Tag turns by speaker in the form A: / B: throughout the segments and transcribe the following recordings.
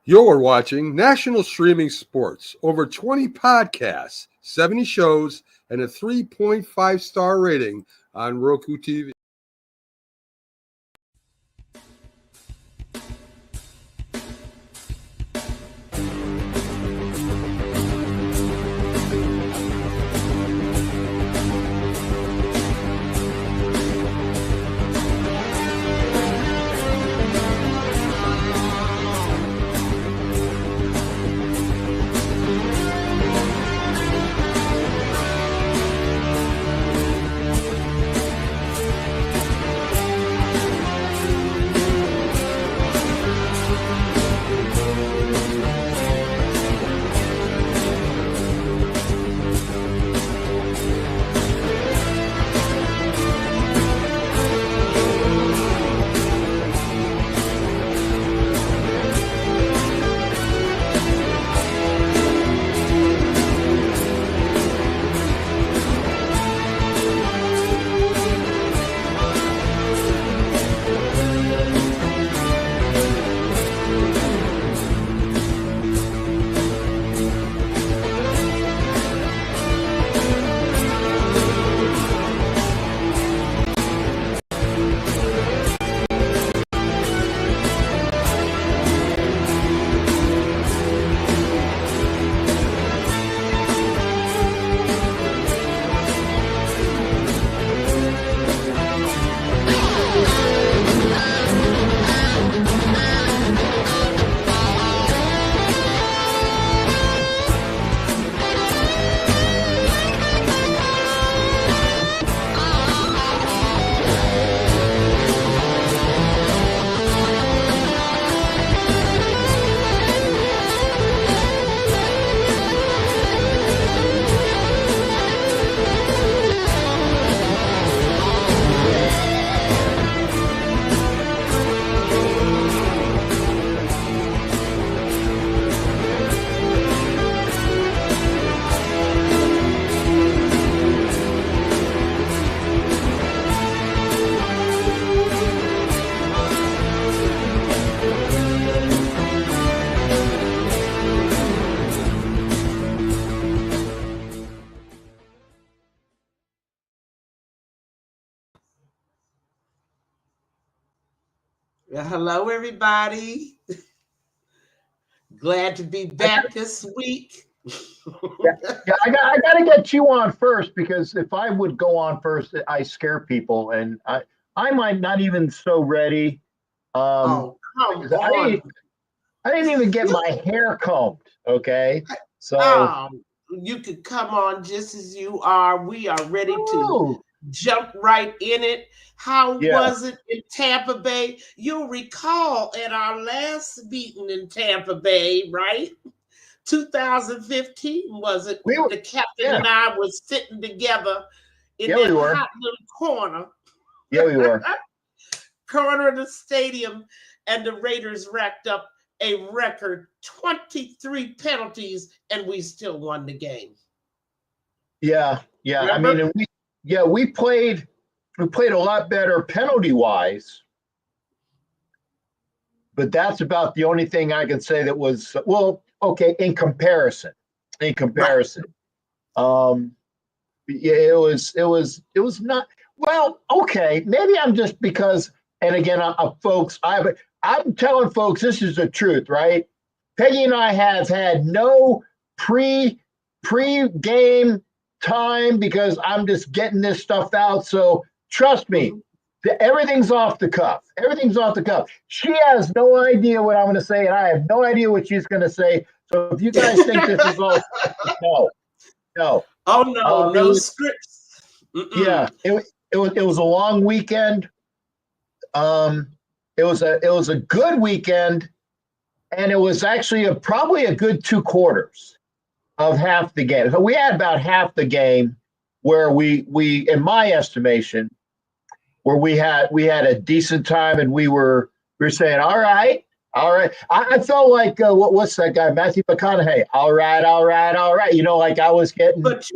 A: You're watching National Streaming Sports. Over 20 podcasts, 70 shows, and a 3.5-star rating on Roku TV.
B: Hello, everybody. Glad to be back this week.
C: I got to get you on first, because if I would go on first, I scare people, and I might not even so ready.
B: Come on.
C: I didn't even get my hair combed. Okay, so
B: you could come on just as you are. We are ready to jump right in it. How was it in Tampa Bay? You'll recall at our last meeting in Tampa Bay, right? 2015, was it? The captain and I was sitting together in that hot little corner.
C: Yeah, we were.
B: Corner of the stadium, and the Raiders racked up a record 23 penalties, and we still won the game.
C: Yeah.
B: Remember?
C: I mean, we played a lot better penalty-wise, but that's about the only thing I can say that was, well, okay, in comparison. Right. It was not, well, okay, maybe I'm just because, and again, folks, I'm telling folks, this is the truth, right? Peggy and I have had no pre-game time, because I'm just getting this stuff out. So trust me, everything's off the cuff. She has no idea what I'm going to say, and I have no idea what she's going to say. So if you guys think this is all, no.
B: Oh no, no scripts.
C: Yeah, it was a long weekend. It was a good weekend, and it was actually probably a good 2 quarters of half the game. So we had about half the game where we in my estimation, where we had a decent time, and we were saying, all right. I felt like what's that guy, Matthew McConaughey? All right. Like I was getting.
B: But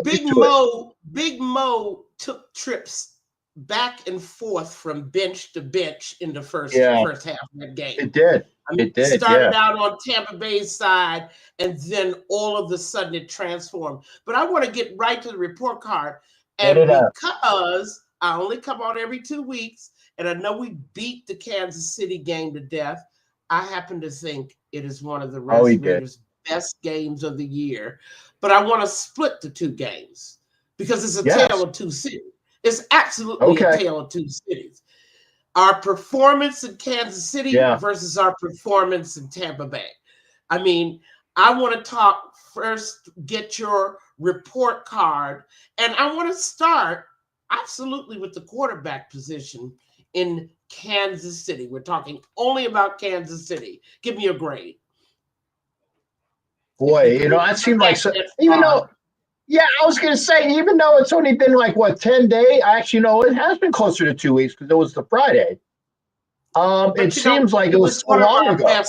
B: Big Mo took trips back and forth from bench to bench in the first half of that game.
C: It did.
B: I mean,
C: it did.
B: Started out on Tampa Bay's side, and then all of a sudden it transformed. But I want to get right to the report card. And because I only come on every 2 weeks, and I know we beat the Kansas City game to death, I happen to think it is one of the Raiders' best games of the year. But I want to split the two games because it's a tale of two cities. It's absolutely a tale of two cities. Our performance in Kansas City versus our performance in Tampa Bay. I mean, I want to talk first, get your report card, and I want to start absolutely with the quarterback position in Kansas City. We're talking only about Kansas City. Give me a grade.
C: Boy, that seemed like even though, I was going to say, even though it's only been 10 days, actually, no, it has been closer to 2 weeks because it was the Friday. It seems like it was so long ago.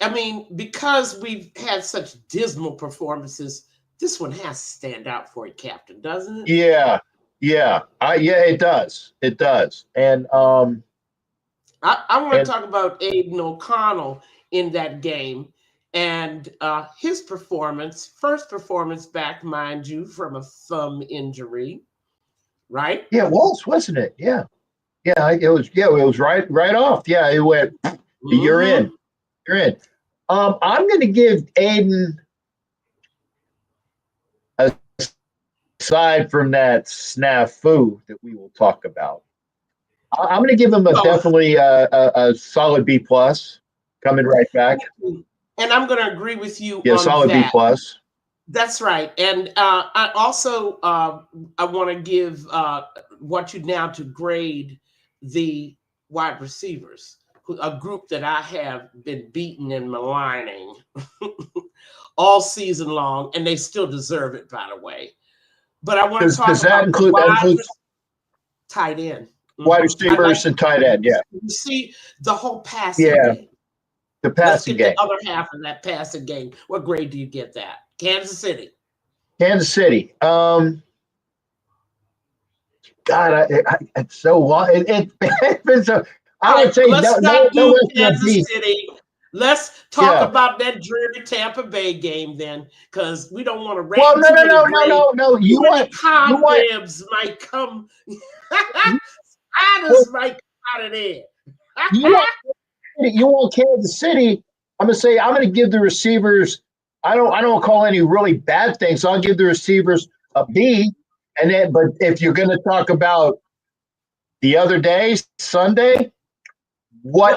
B: I mean, because we've had such dismal performances, this one has to stand out for you, Captain, doesn't it?
C: Yeah. It does. It does. And
B: I want to talk about Aiden O'Connell in that game and his performance, first performance back, mind you, from a thumb injury, right?
C: Yeah, it was, wasn't it? Yeah. Yeah, it was. Yeah, it was right off. Yeah, it went. You're in. You're in. I'm going to give Aiden, aside from that snafu that we will talk about, I'm going to give him definitely a solid B plus, coming right back.
B: And I'm going to agree with you.
C: Yeah, solid B plus.
B: That's right. And I also I want to give want you now to grade the wide receivers, a group that I have been beaten and maligning all season long, and they still deserve it, by the way. But I want to talk about includes tight end,
C: wide receivers and tight end. Yeah,
B: you see the whole passing game.
C: The passing game.
B: The other half of that passing game. What grade do you get that? Kansas City.
C: God, it's so long. It's been so. I would say
B: let's not do Kansas City. Let's talk about that dreary Tampa Bay game then, because we don't want to.
C: Well, no. You want
B: cobwebs might come. Spiders might come out of there.
C: You want Kansas City? I'm gonna give the receivers. I don't call any really bad things. So I'll give the receivers a B. And then, but if you're going to talk about the other day, Sunday,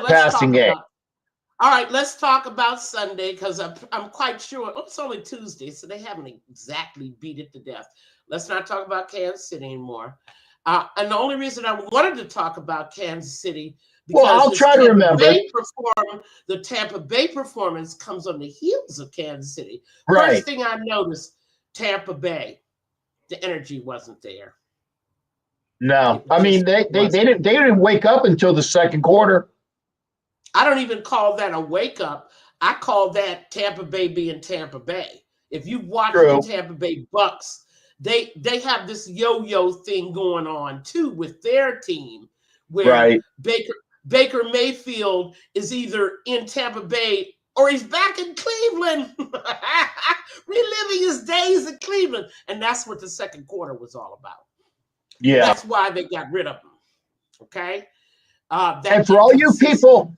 C: passing game?
B: All right, let's talk about Sunday because I'm quite sure it's only Tuesday, so they haven't exactly beat it to death. Let's not talk about Kansas City anymore. And the only reason I wanted to talk about Kansas City because
C: I'll try to remember.
B: The Tampa Bay performance comes on the heels of Kansas City.
C: Right.
B: First thing I noticed, Tampa Bay. The energy wasn't there.
C: No, I mean they didn't wake up until the second quarter.
B: I don't even call that a wake up. I call that Tampa Bay being Tampa Bay. If you watch the Tampa Bay Bucks, they have this yo-yo thing going on too with their team, where Baker Mayfield is either in Tampa Bay or he's back in Cleveland, reliving his days in Cleveland. And that's what the second quarter was all about.
C: Yeah.
B: That's why they got rid of him. Okay?
C: And for all you people,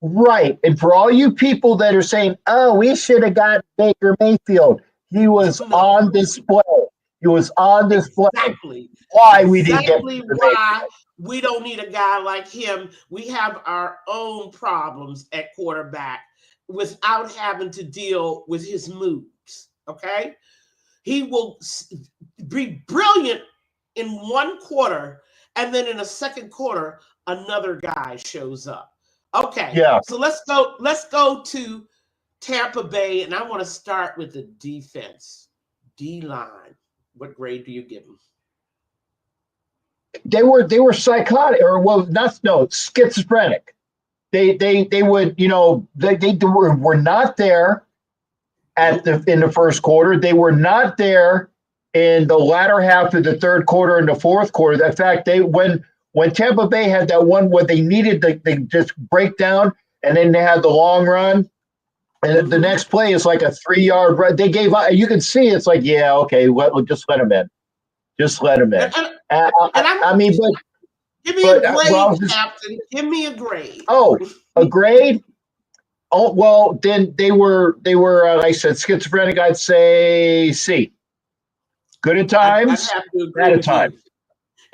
C: and for all you people that are saying, oh, we should have got Baker Mayfield. He was on display.
B: Exactly.
C: Why we didn't get
B: why we don't need a guy like him. We have our own problems at quarterback without having to deal with his moods, okay? He will be brilliant in one quarter, and then in the second quarter, another guy shows up. Okay, so let's go to Tampa Bay, and I want to start with the defense, D-line. What grade do you give them?
C: They were psychotic, schizophrenic. They would, they were not there in the first quarter. They were not there in the latter half of the third quarter and the fourth quarter. In fact, when Tampa Bay had that one where they needed they just break down, and then they had the long run, and the next play is like a 3-yard run. They gave up. You can see it's like, yeah, okay, just let him in. Just let him in. I mean, but
B: give me a grade, Captain. Give me a grade.
C: Oh, a grade? Oh, well, then they were. I said schizophrenic. I'd say C. Good at times,
B: I'd have to agree
C: bad at
B: with
C: times.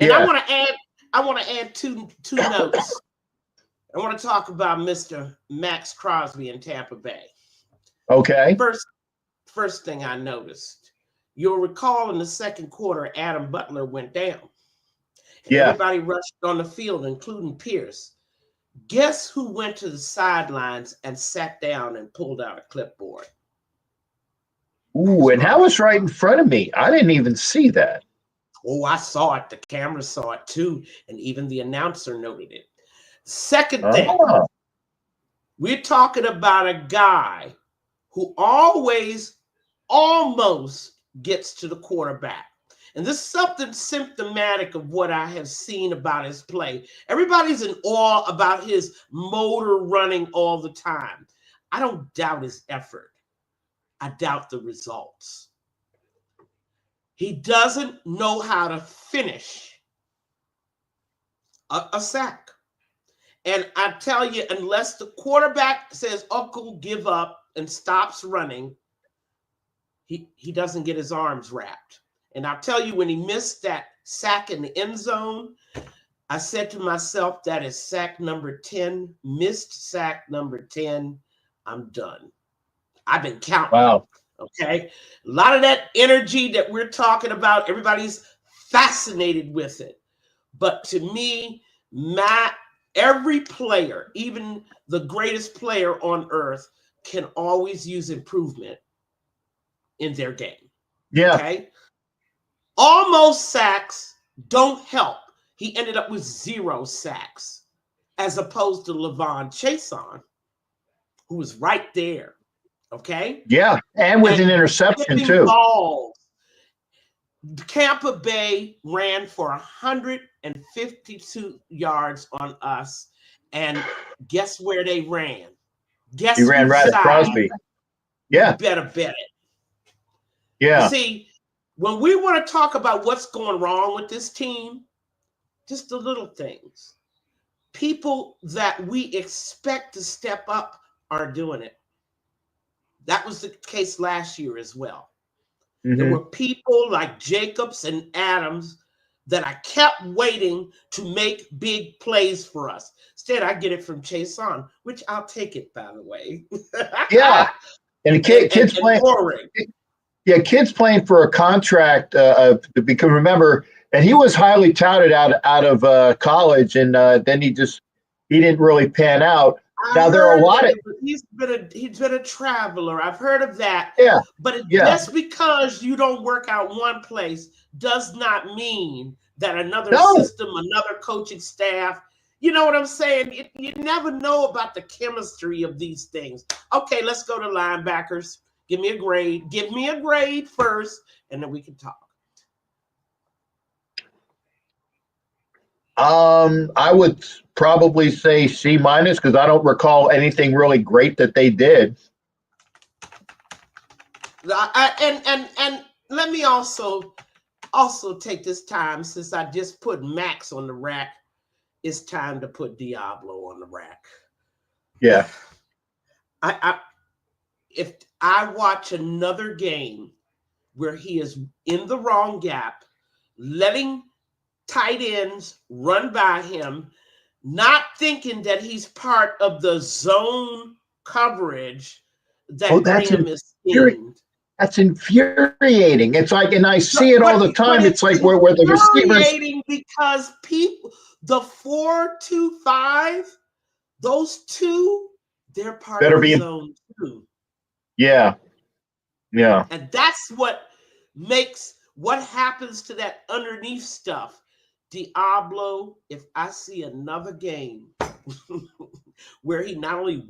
B: You. And yeah. I want to add two notes. I want to talk about Mr. Max Crosby in Tampa Bay.
C: Okay.
B: First thing I noticed, you'll recall in the second quarter, Adam Butler went down. And everybody rushed on the field, including Pierce. Guess who went to the sidelines and sat down and pulled out a clipboard?
C: Ooh, and that was right in front of me. I didn't even see that.
B: Oh, I saw it. The camera saw it too. And even the announcer noted it. Second thing, we're talking about a guy who always almost gets to the quarterback. And this is something symptomatic of what I have seen about his play. Everybody's in awe about his motor running all the time. I don't doubt his effort. I doubt the results. He doesn't know how to finish a sack. And I tell you, unless the quarterback says, "Uncle, give up," and stops running, he doesn't get his arms wrapped. And I'll tell you, when he missed that sack in the end zone, I said to myself, that is sack number 10, missed sack number 10. I'm done. I've been counting.
C: Wow.
B: Okay. A lot of that energy that we're talking about, everybody's fascinated with it. But to me, every player, even the greatest player on earth, can always use improvement in their game.
C: Yeah.
B: Okay. Almost sacks don't help. He ended up with 0 sacks, as opposed to Levon Chason, who was right there. Okay.
C: Yeah, and with an interception too.
B: Balls. Tampa Bay ran for 152 yards on us, and guess where they ran? Guess
C: he ran right at Crosby. Yeah,
B: you better bet it.
C: Yeah.
B: You see, when we want to talk about what's going wrong with this team, just the little things. People that we expect to step up are doing it. That was the case last year as well. Mm-hmm. There were people like Jacobs and Adams that I kept waiting to make big plays for us. Instead, I get it from Chason, which I'll take it, by the way.
C: Yeah. And kids playing. Yeah, kids playing for a contract because remember, and he was highly touted out of college, and then he didn't really pan out. Now there are a lot of
B: he's been a traveler. I've heard of that.
C: Yeah,
B: but just because you don't work out one place does not mean that another system, another coaching staff. You know what I'm saying? You never know about the chemistry of these things. Okay, let's go to linebackers. Give me a grade. Give me a grade first, and then we can talk.
C: I would probably say C- because I don't recall anything really great that they did.
B: And let me also take this time, since I just put Max on the rack, it's time to put Diablo on the rack.
C: Yeah.
B: If I watch another game where he is in the wrong gap, letting tight ends run by him, not thinking that he's part of the zone coverage that Graham is in.
C: That's infuriating. It's like, and I see it all the time. It's like where the receivers.
B: Because people, the 4-2-5, those two, they're part of the zone too.
C: Yeah. Yeah.
B: And that's what makes what happens to that underneath stuff. Diablo, if I see another game where he not only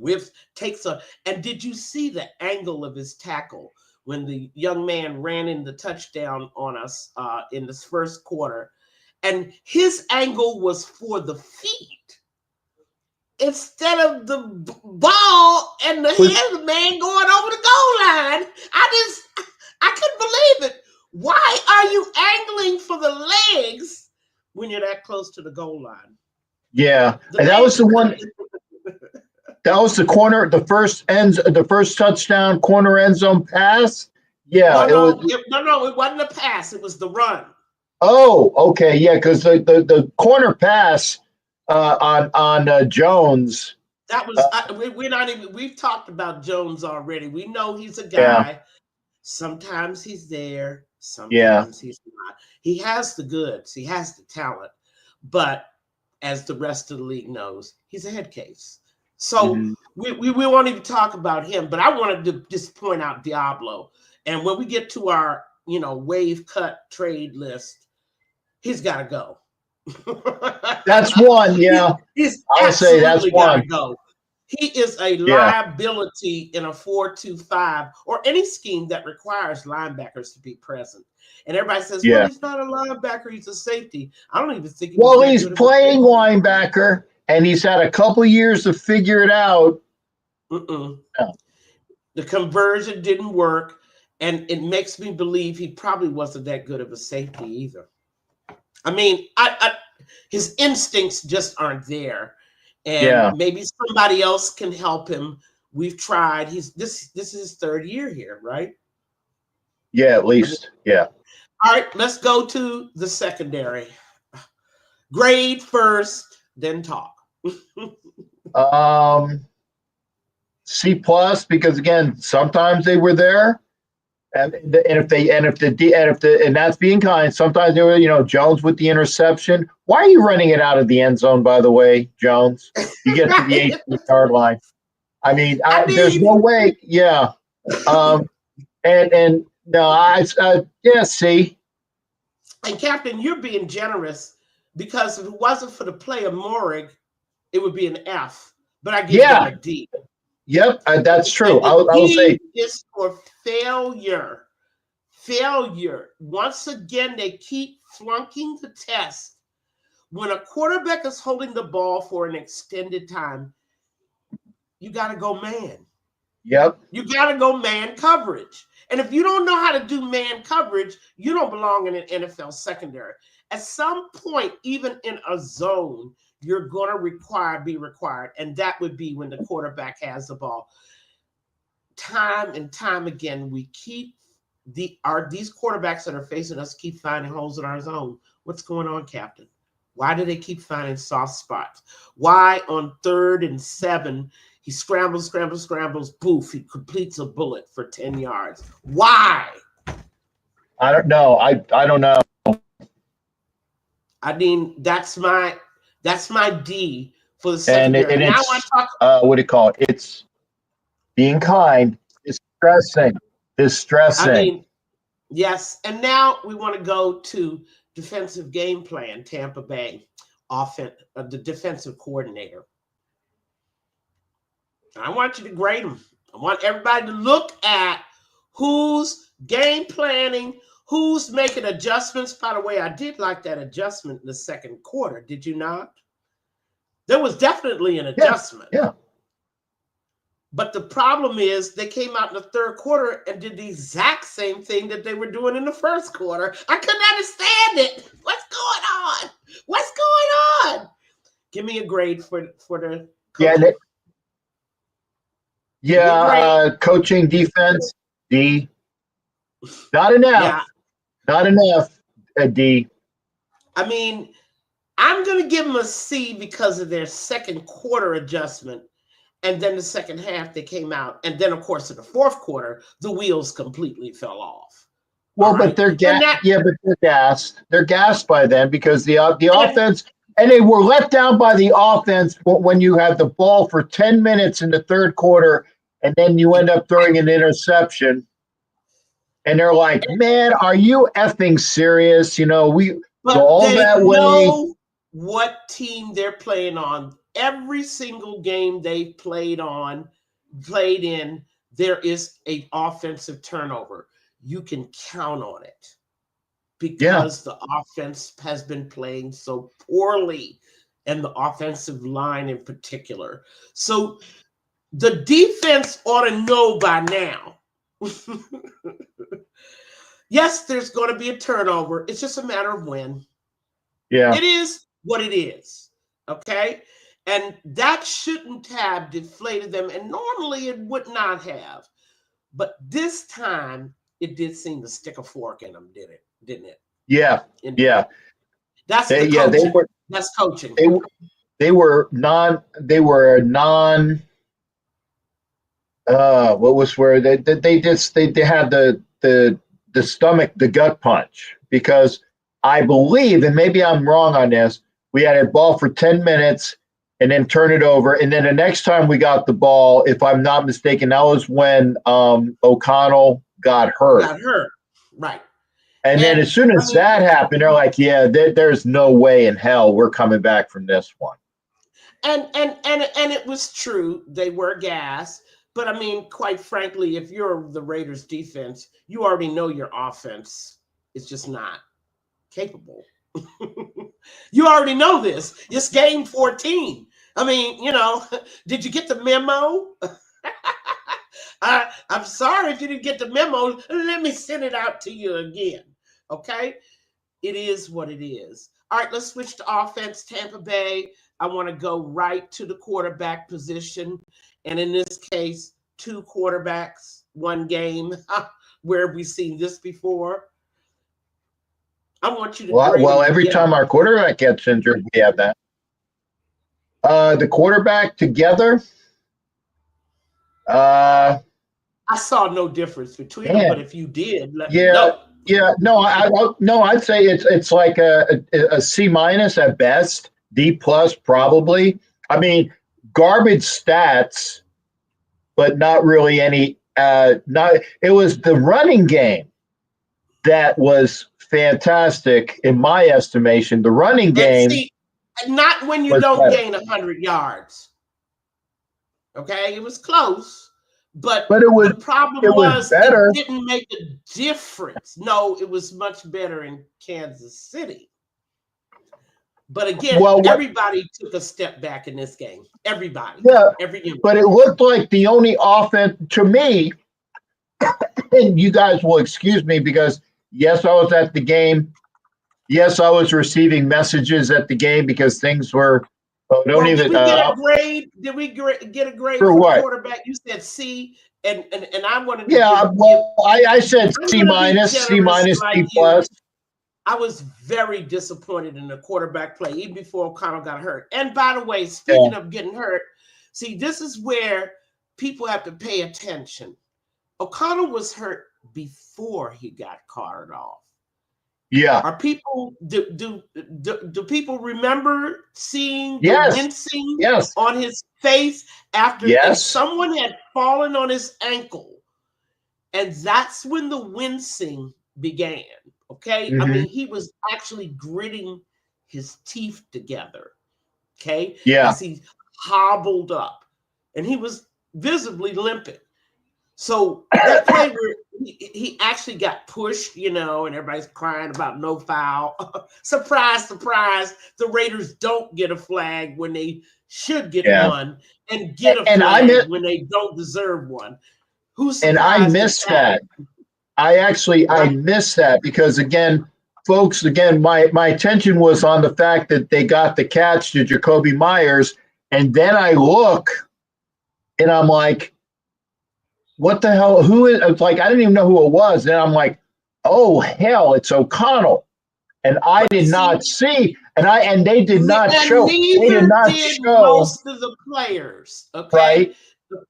B: takes and did you see the angle of his tackle when the young man ran in the touchdown on us in this first quarter. And his angle was for the feet instead of the ball and the head of the man going over the goal line. I couldn't believe it. Why are you angling for the legs when you're that close to the goal line?
C: Yeah, and that was the one. That was the corner, the first touchdown corner end zone pass. Yeah,
B: no, it wasn't a pass. It was the run.
C: Oh, okay, yeah, because the corner pass on Jones.
B: That was we're not even. We've talked about Jones already. We know he's a guy. Yeah. Sometimes he's there. Sometimes he's not. He has the goods. He has the talent, but as the rest of the league knows, he's a head case. So we won't even talk about him. But I wanted to just point out Diablo. And when we get to our wave cut trade list, he's got to go.
C: That's one, yeah.
B: I'll say that's one. Go. He is a liability in a 4-2-5 or any scheme that requires linebackers to be present. And everybody says, well, he's not a linebacker, he's a safety. I don't even think
C: he's playing linebacker, and he's had a couple years to figure it out.
B: No. The conversion didn't work, and it makes me believe he probably wasn't that good of a safety either. I mean, his instincts just aren't there. And maybe somebody else can help him. We've tried. This is his third year here, right?
C: Yeah, at least. Yeah.
B: All right, let's go to the secondary. Grade first, then talk.
C: C+, because again, sometimes they were there. And that's being kind. Sometimes they were, Jones with the interception. Why are you running it out of the end zone? By the way, Jones, you get to the 18-yard line. I mean, there's no way. Yeah, and no, C.
B: And Captain, you're being generous because if it wasn't for the play of Morig, it would be an F. But I give them a D.
C: Yep, that's true. I will say
B: it's for failure. Failure. Once again, they keep flunking the test. When a quarterback is holding the ball for an extended time, you got to go man.
C: Yep.
B: You got to go man coverage. And if you don't know how to do man coverage, you don't belong in an NFL secondary. At some point, even in a zone, you're going to be required. And that would be when the quarterback has the ball. Time and time again, we keep these quarterbacks that are facing us keep finding holes in our zone. What's going on, Captain? Why do they keep finding soft spots? Why on 3rd and 7, he scrambles, boof, he completes a bullet for 10 yards. Why?
C: I don't know. I don't know.
B: I mean, that's my D for the secondary.
C: And now I talk. What do you call it? It's being kind. Distressing.
B: I mean, yes. And now we want to go to defensive game plan. Tampa Bay the defensive coordinator. I want you to grade them. I want everybody to look at who's game planning, who's making adjustments. By the way, I did like that adjustment in the second quarter. Did you not? There was definitely an adjustment.
C: Yeah.
B: But the problem is they came out in the third quarter and did the exact same thing that they were doing in the first quarter. I couldn't understand it. What's going on? Give me a grade for the coaching.
C: Coaching defense, D. Not enough.
B: Yeah.
C: Not enough, a D.
B: I mean, I'm going to give them a C because of their second quarter adjustment. And then the second half, they came out. And then, of course, in the fourth quarter, the wheels completely fell off.
C: Well, but they're gassed. But they're gassed. They're gassed by then because the offense, and they were let down by the offense when you have the ball for 10 minutes in the third quarter, and then you end up throwing an interception. And they're like, man, are you effing serious? We go all that way.
B: Know what team they're playing on. Every single game they played in, there is an offensive turnover, you can count on it because the offense has been playing so poorly, and the offensive line in particular. So the defense ought to know by now. Yes, there's going to be a turnover. It's just a matter of when.
C: Yeah.
B: It is what it is. Okay? And that shouldn't have deflated them. And normally it would not have. But this time it did seem to stick a fork in them, didn't it?
C: Yeah. Yeah.
B: That's coaching. That's coaching.
C: They were non what was where they had the stomach, the gut punch, because I believe, and maybe I'm wrong on this, we had a ball for 10 minutes and then turn it over. And then the next time we got the ball, if I'm not mistaken, that was when O'Connell got hurt.
B: Right.
C: And then as soon as that happened, they're like, yeah, there's no way in hell we're coming back from this one.
B: And it was true. They were gassed. But I mean, quite frankly, if you're the Raiders defense, you already know your offense is just not capable. You already know this. It's game 14. I mean, did you get the memo? I'm sorry if you didn't get the memo. Let me send it out to you again. Okay? It is what it is. All right, let's switch to offense. Tampa Bay. I want to go right to the quarterback position. And in this case, 2 quarterbacks, 1 game. Where have we seen this before? I want you to.
C: Well, every time our quarterback gets injured, we have that. The quarterback together.
B: I saw no difference between them, but if you did, let me know.
C: Yeah, no, I'd say it's like a C- at best, D+ probably. I mean, garbage stats, but not really any. It was the running game that was fantastic in my estimation. The running game,
B: not when you don't gain 100 yards. Okay, it was close. But the problem was it didn't make a difference. No, it was much better in Kansas City. But again, everybody took a step back in this game. Everybody.
C: Yeah, but it looked like the only offense to me, and you guys will excuse me because, yes, I was at the game. Yes, I was receiving messages at the game because things were
B: Did we get a grade? Did we get a grade for the quarterback? You said C, and I wanted to.
C: Yeah, I said C-, D+.
B: I was very disappointed in the quarterback play, even before O'Connell got hurt. And by the way, speaking of getting hurt, see, this is where people have to pay attention. O'Connell was hurt before he got carted off.
C: Yeah.
B: Are people do people remember seeing the wincing on his face after someone had fallen on his ankle? And that's when the wincing began. Okay. Mm-hmm. I mean, he was actually gritting his teeth together. Okay.
C: Yeah.
B: As he hobbled up, and he was visibly limping. So that play where he actually got pushed, and everybody's crying about no foul. Surprise, surprise. The Raiders don't get a flag when they should get one, and get a flag when they don't deserve one.
C: And I missed that. I missed that because, again, folks, my attention was on the fact that they got the catch to Jacoby Myers. And then I look and I'm like, what the hell? Who is? It's like I didn't even know who it was. And I'm like, oh hell, it's O'Connell. And I did not see, and they did not show. They did not show
B: most of the players. Okay,
C: right?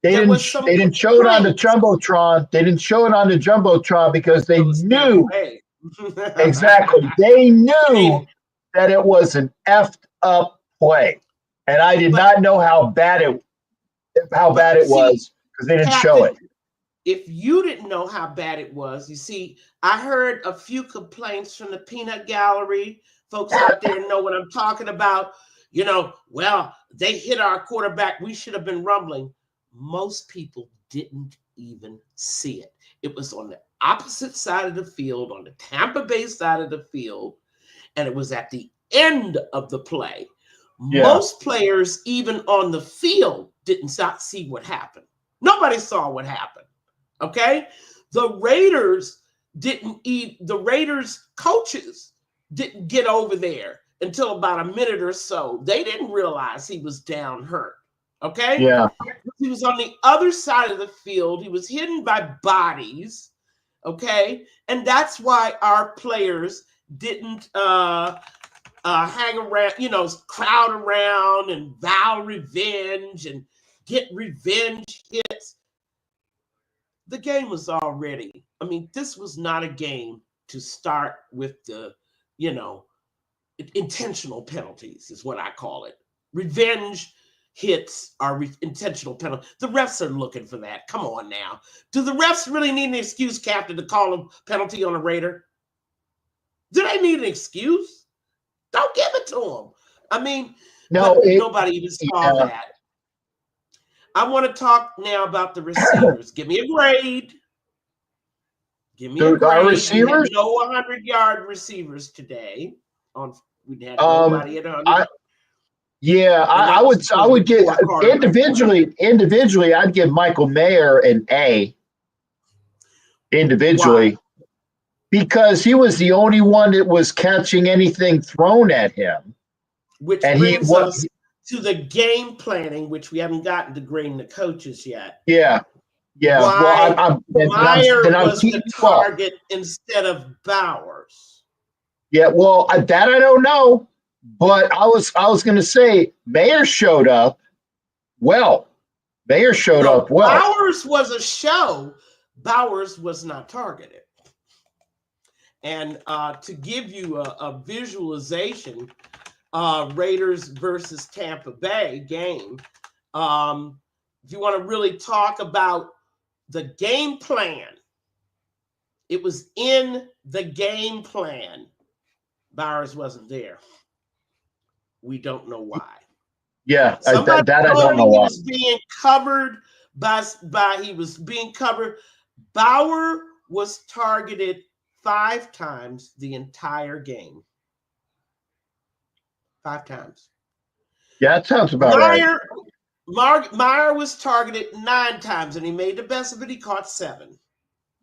C: They didn't show it on the jumbotron. They didn't show it on the jumbotron because they knew exactly. They knew that it was an effed up play, and I did not know how bad it was because they didn't show it.
B: If you didn't know how bad it was, you see, I heard a few complaints from the peanut gallery. Folks out there know what I'm talking about. Well, they hit our quarterback. We should have been rumbling. Most people didn't even see it. It was on the opposite side of the field, on the Tampa Bay side of the field, and it was at the end of the play.
C: Yeah.
B: Most players, even on the field, didn't see what happened. Nobody saw what happened. Okay? The Raiders coaches didn't get over there until about a minute or so. They didn't realize he was down hurt. Okay?
C: Yeah.
B: He was on the other side of the field. He was hidden by bodies. Okay? And that's why our players didn't hang around, crowd around and vow revenge and get revenge hits. The game was already, this was not a game to start with the, intentional penalties is what I call it. Revenge hits are intentional penalties. The refs are looking for that. Come on now. Do the refs really need an excuse, Captain, to call a penalty on a Raider? Do they need an excuse? Don't give it to them. Nobody even saw that. I want to talk now about the receivers. Give me a grade. Give me a grade.
C: Our receivers?
B: We had no 100-yard receivers today. We had nobody at 100.
C: I would give individually. I'd give Michael Mayer an A. Individually. Why? Because he was the only one that was catching anything thrown at him.
B: Which brings us to the game planning, which we haven't gotten to grading the coaches yet.
C: Yeah.
B: Why Meyer was the target instead of Bowers.
C: Yeah, well, that I don't know. But I was going to say Mayer showed up well. Bowers
B: was a show. Bowers was not targeted. And to give you a visualization, Raiders versus Tampa Bay game, if you want to really talk about the game plan, it was in the game plan. Bowers wasn't there. We don't know why.
C: Yeah, I don't know why.
B: He was being covered he was being covered. Bauer was targeted 5 times the entire game. 5 times.
C: Yeah, that sounds about right.
B: Meyer was targeted 9 times, and he made the best of it. He caught 7.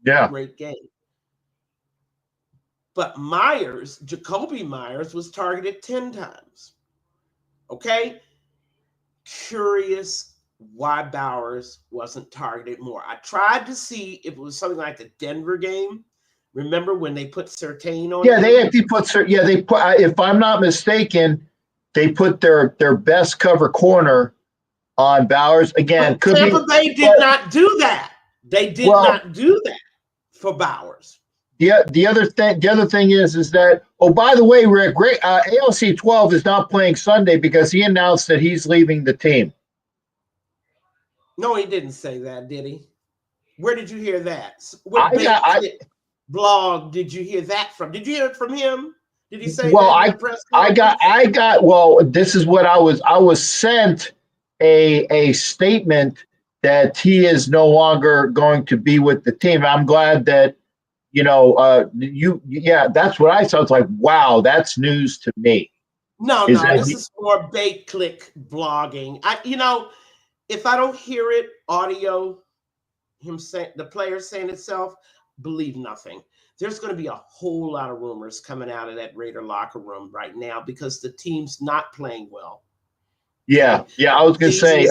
C: Yeah.
B: Great game. But Jacoby Myers, was targeted 10 times. Okay? Curious why Bowers wasn't targeted more. I tried to see if it was something like the Denver game. Remember when they put Surtain on?
C: Yeah, they put. If I'm not mistaken, they put their best cover corner on Bowers again.
B: Tampa Bay did not do that. They did not do that for Bowers.
C: The other thing is that, oh, by the way, Rick, ALC 12 is not playing Sunday because he announced that he's leaving the team.
B: No, he didn't say that, did he? Where did you hear that? Blog did you hear that from? Did you hear it from him? Did he say that in the press conference?
C: Well, this is what I was sent a statement that he is no longer going to be with the team. I'm glad that that's what I saw. It's like, wow, that's news to me.
B: No, this is more bait click blogging. If I don't hear it, audio, the player saying itself, believe nothing. There's going to be a whole lot of rumors coming out of that Raider locker room right now because the team's not playing well.
C: Yeah. I was going to say,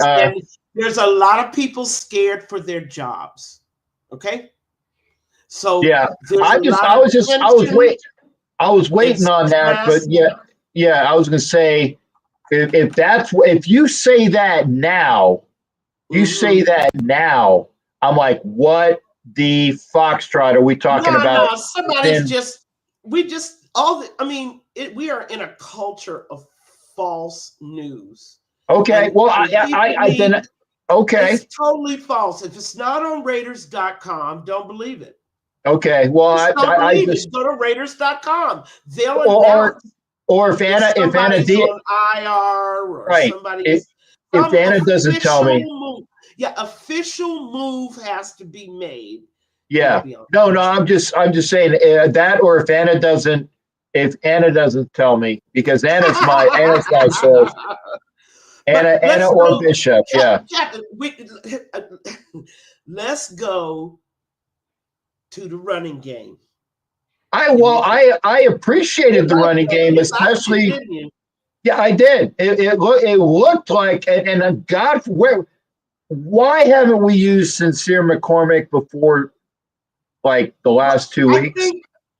B: there's a lot of people scared for their jobs. Okay. So
C: yeah, I was waiting on that, but I was going to say, if you say that now, I'm like, what the foxtrot are we talking about?
B: No, we are in a culture of false news.
C: Okay,
B: and
C: well, okay.
B: It's totally false. If it's not on Raiders.com, don't believe it.
C: Okay, well,
B: I just go to Raiders.com. They'll
C: announce. Or if Anna
B: on IR or
C: right.
B: somebody.
C: If Anna doesn't tell me.
B: Yeah, official move has to be made.
C: Yeah. No, I'm just saying that, or if Anna doesn't tell me, because Anna's my source. Anna or Bishop. Yeah.
B: Captain, let's go to the running game.
C: I appreciated the running game, especially. Yeah, I did. It looked like, and God, why haven't we used Sincere McCormick before, like the last 2 weeks?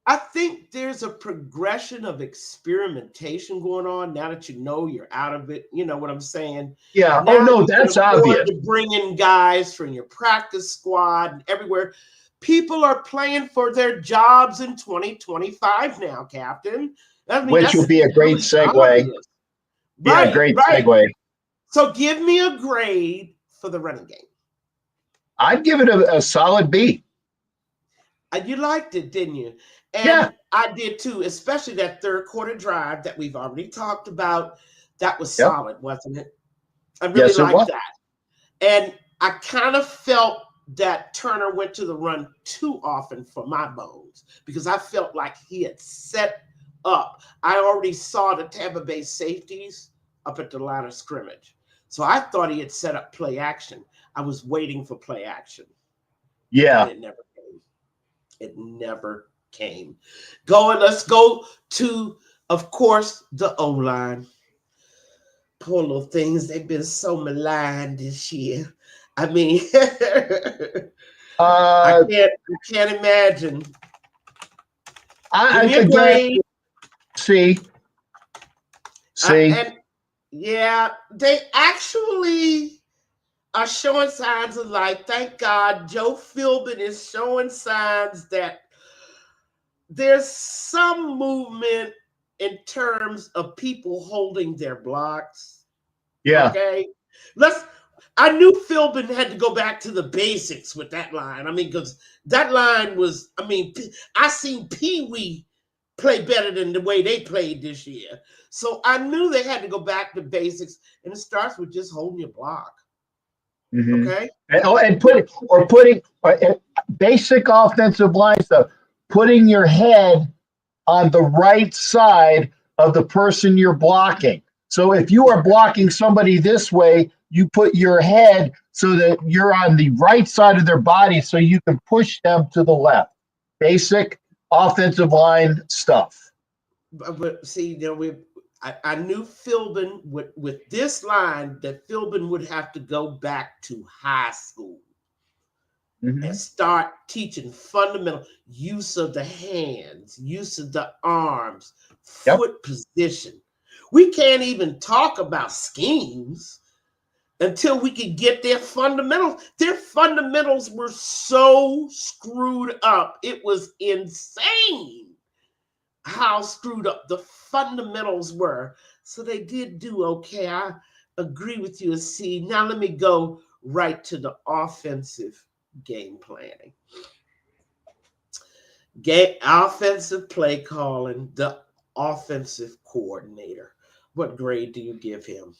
B: I think there's a progression of experimentation going on now that you're out of it. You know what I'm saying?
C: Yeah.
B: Now
C: that's obvious.
B: To bring in guys from your practice squad and everywhere. People are playing for their jobs in 2025 now, Captain.
C: Which will be a great segue. Yeah, great segue.
B: So give me a grade for the running game.
C: I'd give it a solid B.
B: You liked it, didn't you? And I did too, especially that third quarter drive that we've already talked about. That was solid, wasn't it? I really liked that. And I kind of felt that Turner went to the run too often for my bones, because I felt like he had set up. I already saw the Tampa Bay safeties up at the line of scrimmage. So I thought he had set up play action. I was waiting for play action.
C: Yeah.
B: And it never came. It never came. Let's go to, of course, the O-line. Poor little things. They've been so maligned this year. I mean, I can't imagine.
C: See.
B: They actually are showing signs of life. Thank God, Joe Philbin is showing signs that there's some movement in terms of people holding their blocks.
C: Yeah.
B: Okay. I knew Philbin had to go back to the basics with that line. I mean, because that line was, I seen Pee Wee play better than the way they played this year. So I knew they had to go back to basics, and it starts with just holding your block.
C: Mm-hmm.
B: Okay.
C: And putting basic offensive line stuff, putting your head on the right side of the person you're blocking. So if you are blocking somebody this way, you put your head so that you're on the right side of their body so you can push them to the left. Basic offensive line stuff.
B: But see, I knew Philbin with this line that Philbin would have to go back to high school and start teaching fundamental use of the hands, use of the arms, foot position. We can't even talk about schemes until we could get their fundamentals. Their fundamentals were so screwed up. It was insane how screwed up the fundamentals were. So they did do okay. I agree with you, C. Now let me go right to the offensive game planning. Offensive play calling, the offensive coordinator. What grade do you give him?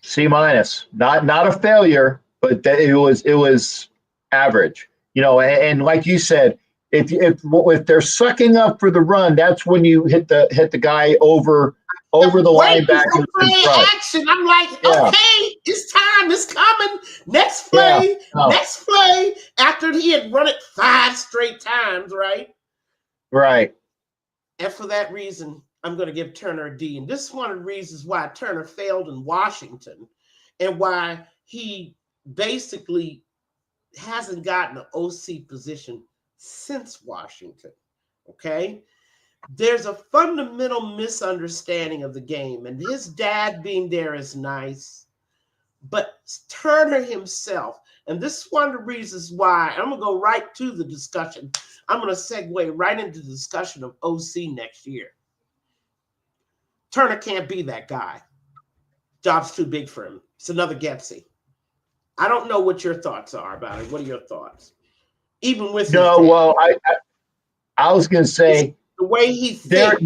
C: C-. Not a failure, but it was average. And like you said, if they're sucking up for the run, that's when you hit the guy over the linebacker in front.
B: Action. I'm like, okay, it's time. It's coming. Next play. Next play. After he had run it 5 straight times, right?
C: Right.
B: And for that reason, I'm going to give Turner a D. And this is one of the reasons why Turner failed in Washington and why he basically hasn't gotten an OC position since Washington. Okay? There's a fundamental misunderstanding of the game, and his dad being there is nice, but Turner himself, and this is one of the reasons why I'm going to go right to the discussion. I'm going to segue right into the discussion of OC next year. Turner can't be that guy. Job's too big for him. It's another Getsy. I don't know what your thoughts are about it. What are your thoughts? Even with
C: I was going to say
B: the way he thinks.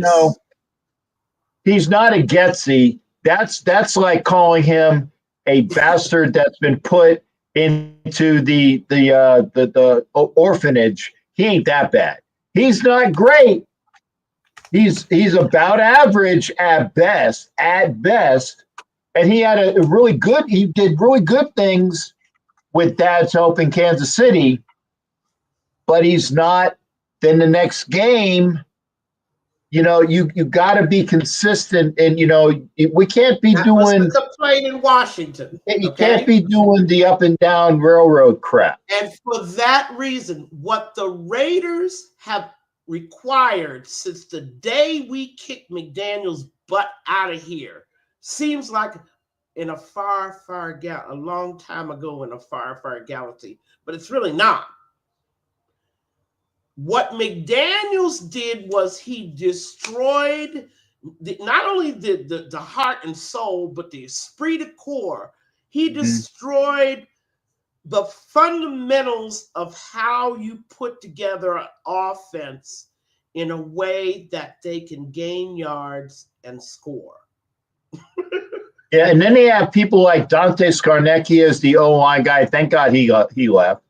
C: He's not a Getsy. That's like calling him a bastard that's been put into the orphanage, he ain't that bad. He's not great. He's about average at best, and he did really good things with Dad's help in Kansas City, but he's not. Then the next game, you got to be consistent, and we can't be
B: that
C: doing
B: was the complaint in Washington.
C: you can't be doing the up and down railroad crap.
B: And for that reason, what the Raiders have required since the day we kicked McDaniel's butt out of here seems like in a a long time ago in a far galaxy, but it's really not. What McDaniels did was he destroyed not only the heart and soul, but the esprit de corps. He destroyed the fundamentals of how you put together an offense in a way that they can gain yards and score.
C: Yeah, and then they have people like Dante Scarnecchia as the O-line guy. Thank God he left.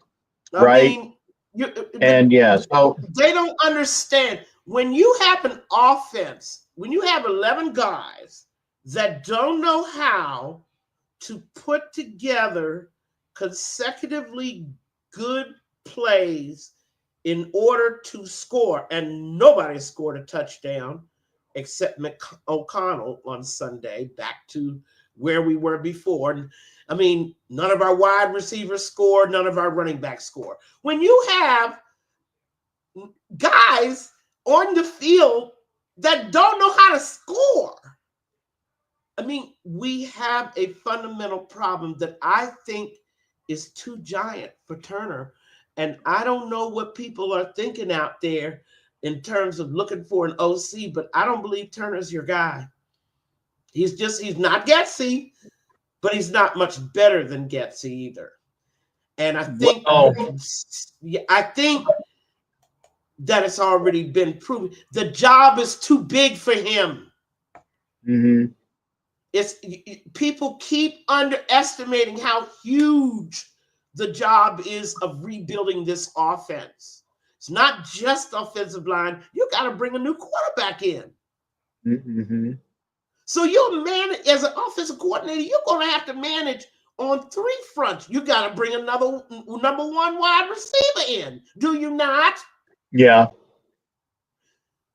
C: Right? So
B: they don't understand when you have an offense, when you have 11 guys that don't know how to put together consecutively good plays in order to score, and nobody scored a touchdown except O'Connell on Sunday, back to where we were before. And I mean, none of our wide receivers scored, none of our running backs scored. When you have guys on the field that don't know how to score, I mean, we have a fundamental problem that I think is too giant for Turner. And I don't know what people are thinking out there in terms of looking for an OC, but I don't believe Turner's your guy. He's not Getsy, but he's not much better than Getsy either. And I think that it's already been proven. The job is too big for him.
C: Mm-hmm.
B: People keep underestimating how huge the job is of rebuilding this offense. It's not just offensive line. You got to bring a new quarterback in.
C: Mm-hmm.
B: So you manage as an offensive coordinator, you're going to have to manage on three fronts. You got to bring another number one wide receiver in. Do you not?
C: Yeah.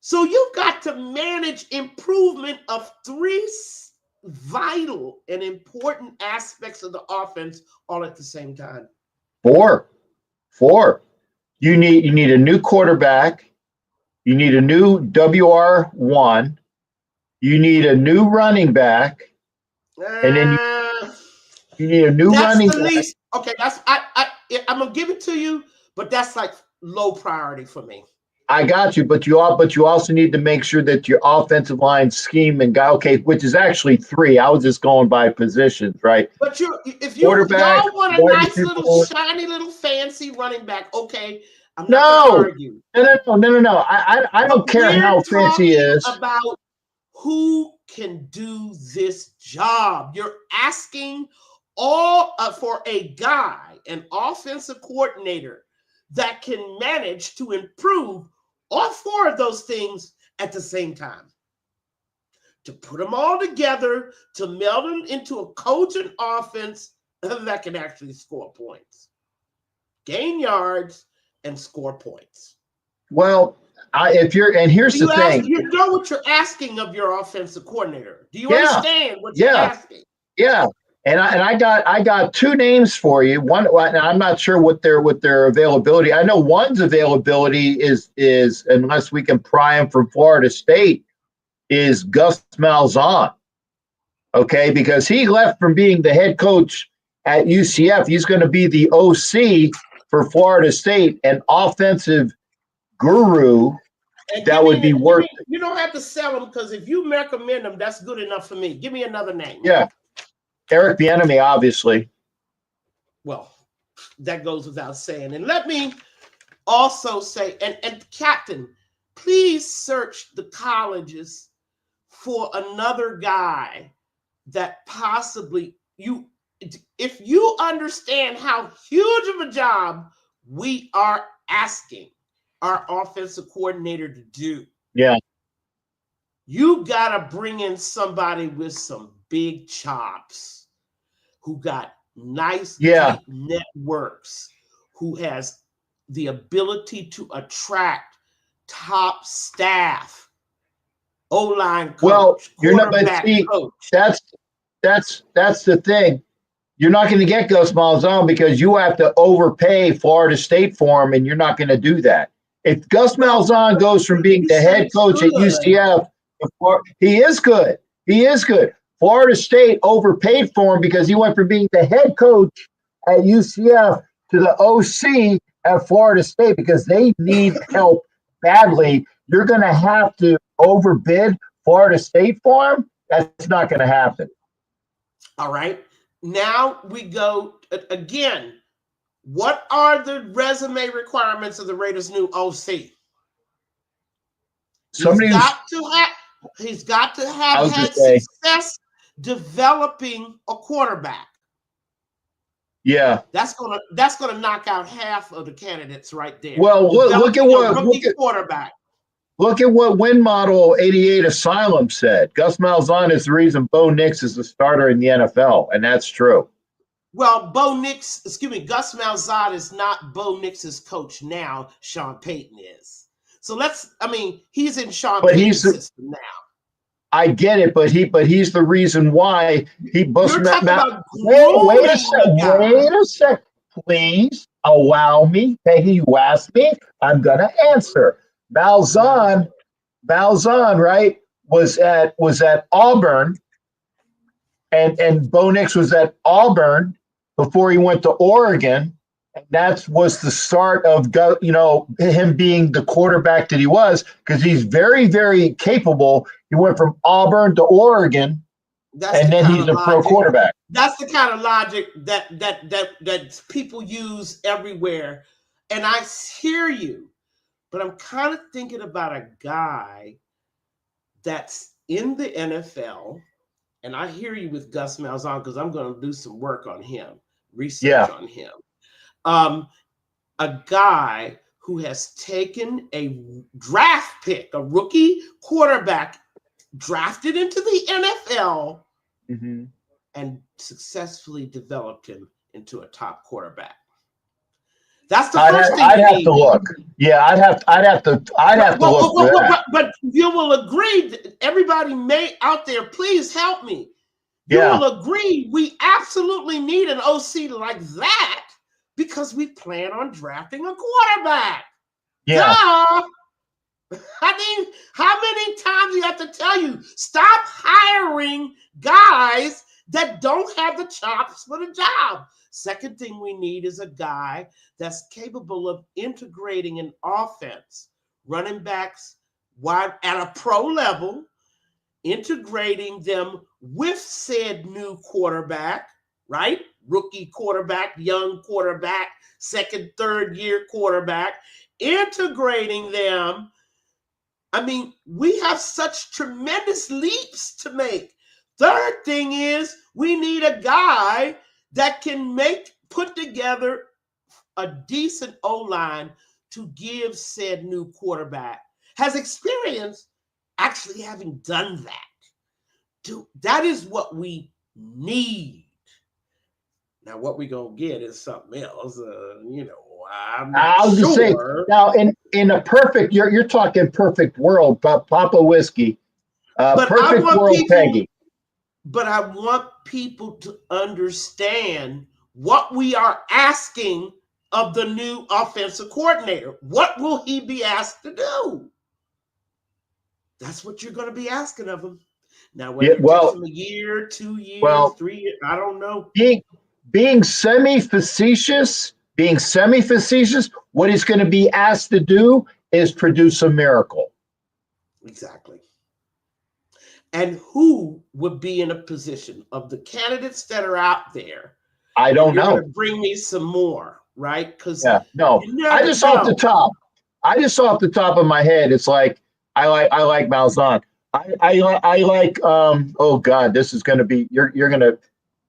B: So you've got to manage improvement of three vital and important aspects of the offense all at the same time.
C: Four. You need a new quarterback. You need a new WR1. You need a new running back. And then you need a new running back.
B: Okay, I'm gonna give it to you, but that's like low priority for me.
C: I got you, but you also need to make sure that your offensive line scheme and guy, which is actually three. I was just going by positions, right?
B: But if y'all want a nice little shiny little fancy running back, okay, I'm not gonna argue.
C: No. I don't care how fancy he is.
B: About who can do this job. You're asking for a guy, an offensive coordinator that can manage to improve all four of those things at the same time. To put them all together, to meld them into a cogent offense that can actually score points, gain yards, and score points.
C: Well, here's the thing.
B: You know what you're asking of your offensive coordinator. Do you understand what you're asking?
C: Yeah. And I got two names for you. One, I'm not sure what their availability. I know one's availability is unless we can pry him from Florida State, is Gus Malzahn. Okay, because he left from being the head coach at UCF. He's going to be the OC for Florida State, an offensive guru that would be worth.
B: You don't have to sell him, because if you recommend him, that's good enough for me. Give me another name.
C: Yeah. Eric Bieniemy, obviously.
B: Well, that goes without saying. And let me also say, and Captain, please search the colleges for another guy that possibly if you understand how huge of a job we are asking our offensive coordinator to do, you got to bring in somebody with some big chops, who got nice deep networks, who has the ability to attract top staff, O-line coach, quarterback coach.
C: That's the thing. You're not going to get Gus Malzahn because you have to overpay Florida State for him, and you're not going to do that. If Gus Malzahn goes from being the head coach at UCF, he is good. He is good. Florida State overpaid for him because he went from being the head coach at UCF to the OC at Florida State because they need help badly. You're going to have to overbid Florida State for him. That's not going to happen.
B: All right. Now we go again. What are the resume requirements of the Raiders' new OC? He's got to have had success developing a quarterback.
C: Yeah,
B: that's gonna knock out half of the candidates right there.
C: Well, look at what
B: quarterback.
C: Look at what Win Model 88 Asylum said. Gus Malzahn is the reason Bo Nix is the starter in the NFL, and that's true.
B: Well, Gus Malzahn is not Bo Nix's coach now. Sean Payton is. So he's in Sean Payton's system now.
C: I get it, but he's the reason why he busted that mouth. Wait a sec, please allow me. Peggy, you asked me. I'm gonna answer. Malzahn, right, was at Auburn, and Bo Nix was at Auburn before he went to Oregon, and that was the start of him being the quarterback that he was, because he's very, very capable. He went from Auburn to Oregon, and then he's a pro quarterback.
B: That's the kind of logic that people use everywhere, and I hear you. But I'm kind of thinking about a guy that's in the NFL, and I hear you with Gus Malzahn because I'm going to do some work on him, research on him. A guy who has taken a draft pick, a rookie quarterback, drafted into the NFL, and successfully developed him into a top quarterback. That's the first thing.
C: I'd have to look. Yeah, I'd have to look.
B: But you will agree that everybody out there, please help me. You will agree we absolutely need an OC like that because we plan on drafting a quarterback.
C: Yeah.
B: Duh. I mean, how many times do you have to tell you, stop hiring guys that don't have the chops for the job? Second thing we need is a guy that's capable of integrating an offense, running backs wide at a pro level, integrating them with said new quarterback, right? Rookie quarterback, young quarterback, second, third year quarterback, integrating them. I mean, we have such tremendous leaps to make. Third thing is we need a guy that can put together a decent O-line to give said new quarterback, has experience actually having done that. That is what we need. Now, what we gonna get is something else. I'm not sure. Say,
C: now, in a perfect, you're talking perfect world, Papa Whiskey, perfect world, Peggy.
B: But I want people to understand what we are asking of the new offensive coordinator. What will he be asked to do? That's what you're going to be asking of him. Now, whether it takes him a year, 2 years, 3 years, I don't know.
C: Being semi-facetious, what he's going to be asked to do is produce a miracle.
B: Exactly. And who would be in a position of the candidates that are out there?
C: I don't know.
B: Bring me some more, right? Because
C: I just saw off the top. I just saw off the top of my head. It's like I like Malzahn. I like. Oh God, this is going to be. You're going to.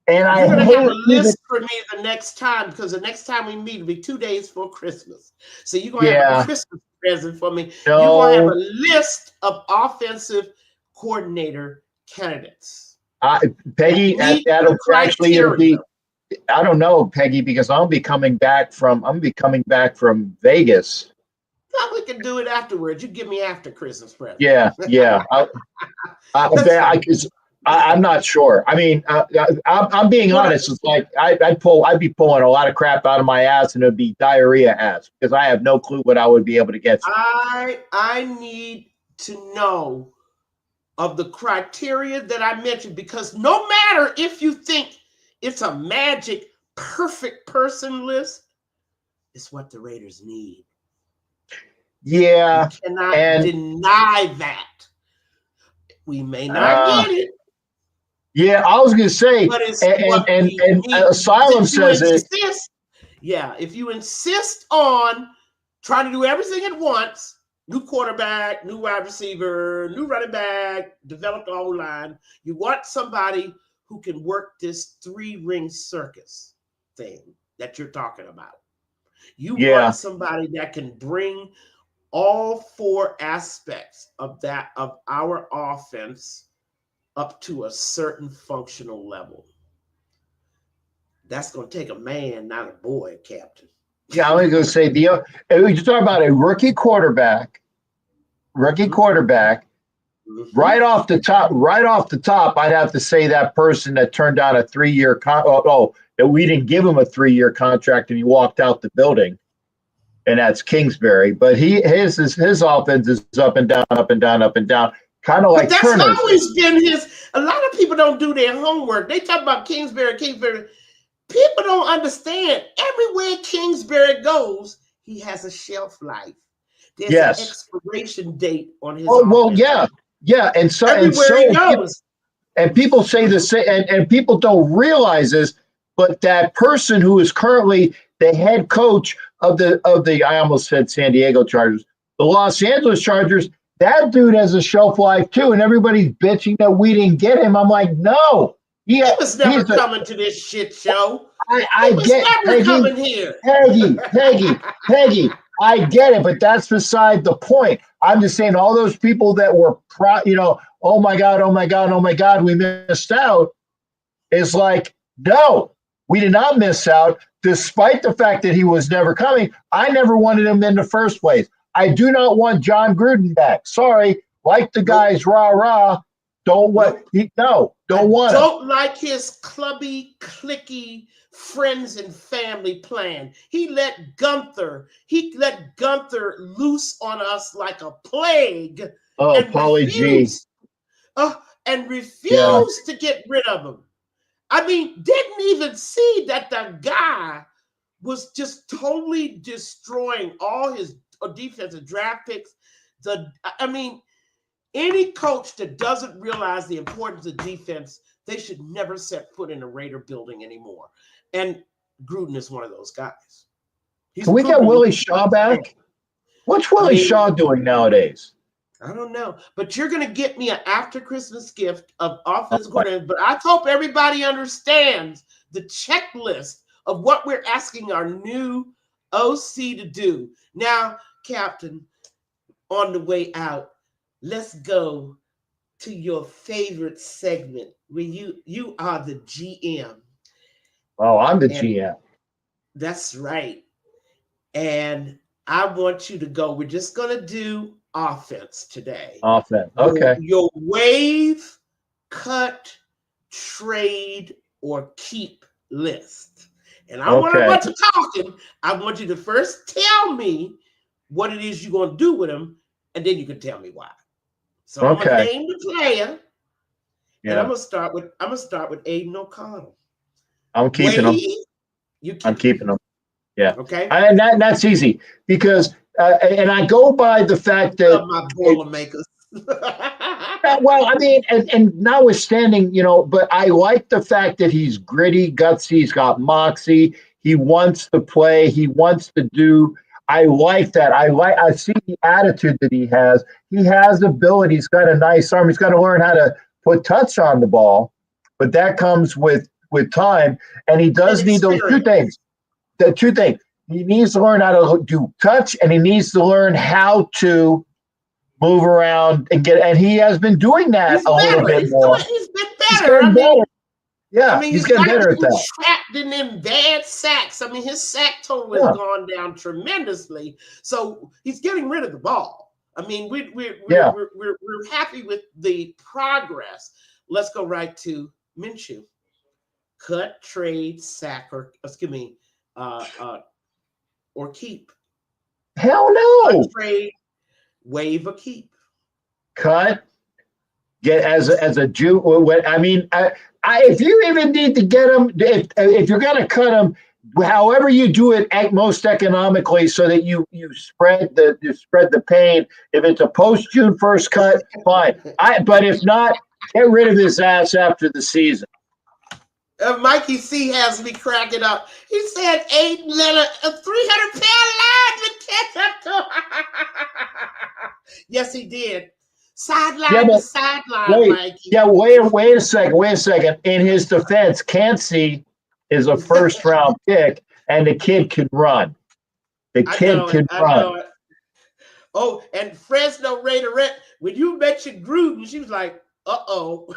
C: And
B: You're
C: I
B: going to
C: hate
B: have a
C: even,
B: list for me the next time, because the next time we meet will be 2 days for Christmas. So you're going to have a Christmas present for me. You're going to have a list of offensive coordinator candidates.
C: Peggy, that'll actually it'll be. I don't know, Peggy, because I'll be coming back from Vegas.
B: Well, we can do it afterwards. You give me after Christmas present.
C: Yeah. I'm not sure. I mean, I'm being honest. It's like I'd be pulling a lot of crap out of my ass, and it'd be diarrhea ass, because I have no clue what I would be able to get you.
B: I need to know of the criteria that I mentioned, because no matter if you think it's a magic perfect person list, it's what the Raiders need.
C: Yeah,
B: you cannot deny that. We may not get it.
C: Yeah, I was going to say,
B: but it's
C: and Asylum says it.
B: Yeah, if you insist on trying to do everything at once, new quarterback, new wide receiver, new running back, develop the whole line, you want somebody who can work this 3-ring circus thing that you're talking about. You want somebody that can bring all 4 aspects of our offense up to a certain functional level. That's going to take a man, not a boy, Captain.
C: Yeah, I was going to say, you're talking about a rookie quarterback, Mm-hmm. Right off the top, I'd have to say that person that turned down a 3-year that we didn't give him a 3-year contract and he walked out the building, and that's Kingsbury. But his offense is up and down, up and down, up and down, kind of like
B: Turner's.
C: That's
B: always been his. A lot of people don't do their homework. They talk about Kingsbury. People don't understand. Everywhere Kingsbury goes, he has a shelf life. There's an expiration date on his.
C: Yeah, and so
B: everywhere he goes.
C: And people say the same, and people don't realize this, but that person who is currently the head coach of the I almost said San Diego Chargers, the Los Angeles Chargers, that dude has a shelf life too, and everybody's bitching that we didn't get him. I'm like, no.
B: He was never coming to this shit show.
C: I get
B: never coming here.
C: Peggy, I get it, but that's beside the point. I'm just saying, all those people that were, oh my God, we missed out. Is like, no, we did not miss out, despite the fact that he was never coming. I never wanted him in the first place. I do not want John Gruden back. Sorry, like the guys, rah. Don't want
B: Don't like his clubby, clicky friends and family plan. He let Gunther loose on us like a plague.
C: Oh, Paulie G.
B: And refused to get rid of him. I mean, didn't even see that the guy was just totally destroying all his defensive draft picks. Any coach that doesn't realize the importance of defense, they should never set foot in a Raider building anymore. And Gruden is one of those guys.
C: Can we get Willie Shaw back? What's Willie Shaw doing nowadays?
B: I don't know. But you're going to get me an after Christmas gift of offensive coordinator. But I hope everybody understands the checklist of what we're asking our new OC to do. Now, Captain, on the way out, let's go to your favorite segment where you are the GM.
C: Oh, I'm the GM.
B: That's right. And I want you to go. We're just going to do offense today.
C: Offense. Okay.
B: Your waive, cut, trade, or keep list. And I want a bunch of talking. I want you to first tell me what it is you're going to do with them, and then you can tell me why. So I'm gonna name the player, and I'm gonna start with Aiden O'Connell.
C: I'm keeping him. I'm keeping him. Yeah.
B: Okay.
C: And that's easy because, and I go by the fact that
B: my Boilermakers.
C: Well, I mean, and notwithstanding, but I like the fact that he's gritty, gutsy. He's got moxie. He wants to play. He wants to do. I like that. I see the attitude that he has. He has ability. He's got a nice arm. He's got to learn how to put touch on the ball, but that comes with with time, and he does need those two things. The two things. He needs to learn how to do touch, and he needs to learn how to move around and get. And he has been doing that little bit more.
B: He's been better.
C: He's getting better. Yeah,
B: he's
C: getting better at that.
B: Trapped in them bad sacks. His sack total has gone down tremendously. So he's getting rid of the ball. We're happy with the progress. Let's go right to Minshew. Cut, trade, sack, or keep.
C: Hell no.
B: Cut, trade, waive, or keep.
C: Cut. Get as a Jew. If you even need to get him, if you're going to cut him, however you do it most economically, so that you spread the pain. If it's a post June 1st cut, fine. But if not, get rid of his ass after the season.
B: Mikey C has me cracking up. He said Aiden let a 300-pound lineman catch up to. Yes, he did. Sideline to sideline, Mikey.
C: Yeah, wait a second. In his defense, Cansey is a first-round pick, and the kid can run. The kid can run.
B: Oh, and Fresno Raiderette, when you mentioned Gruden, she was like, uh-oh.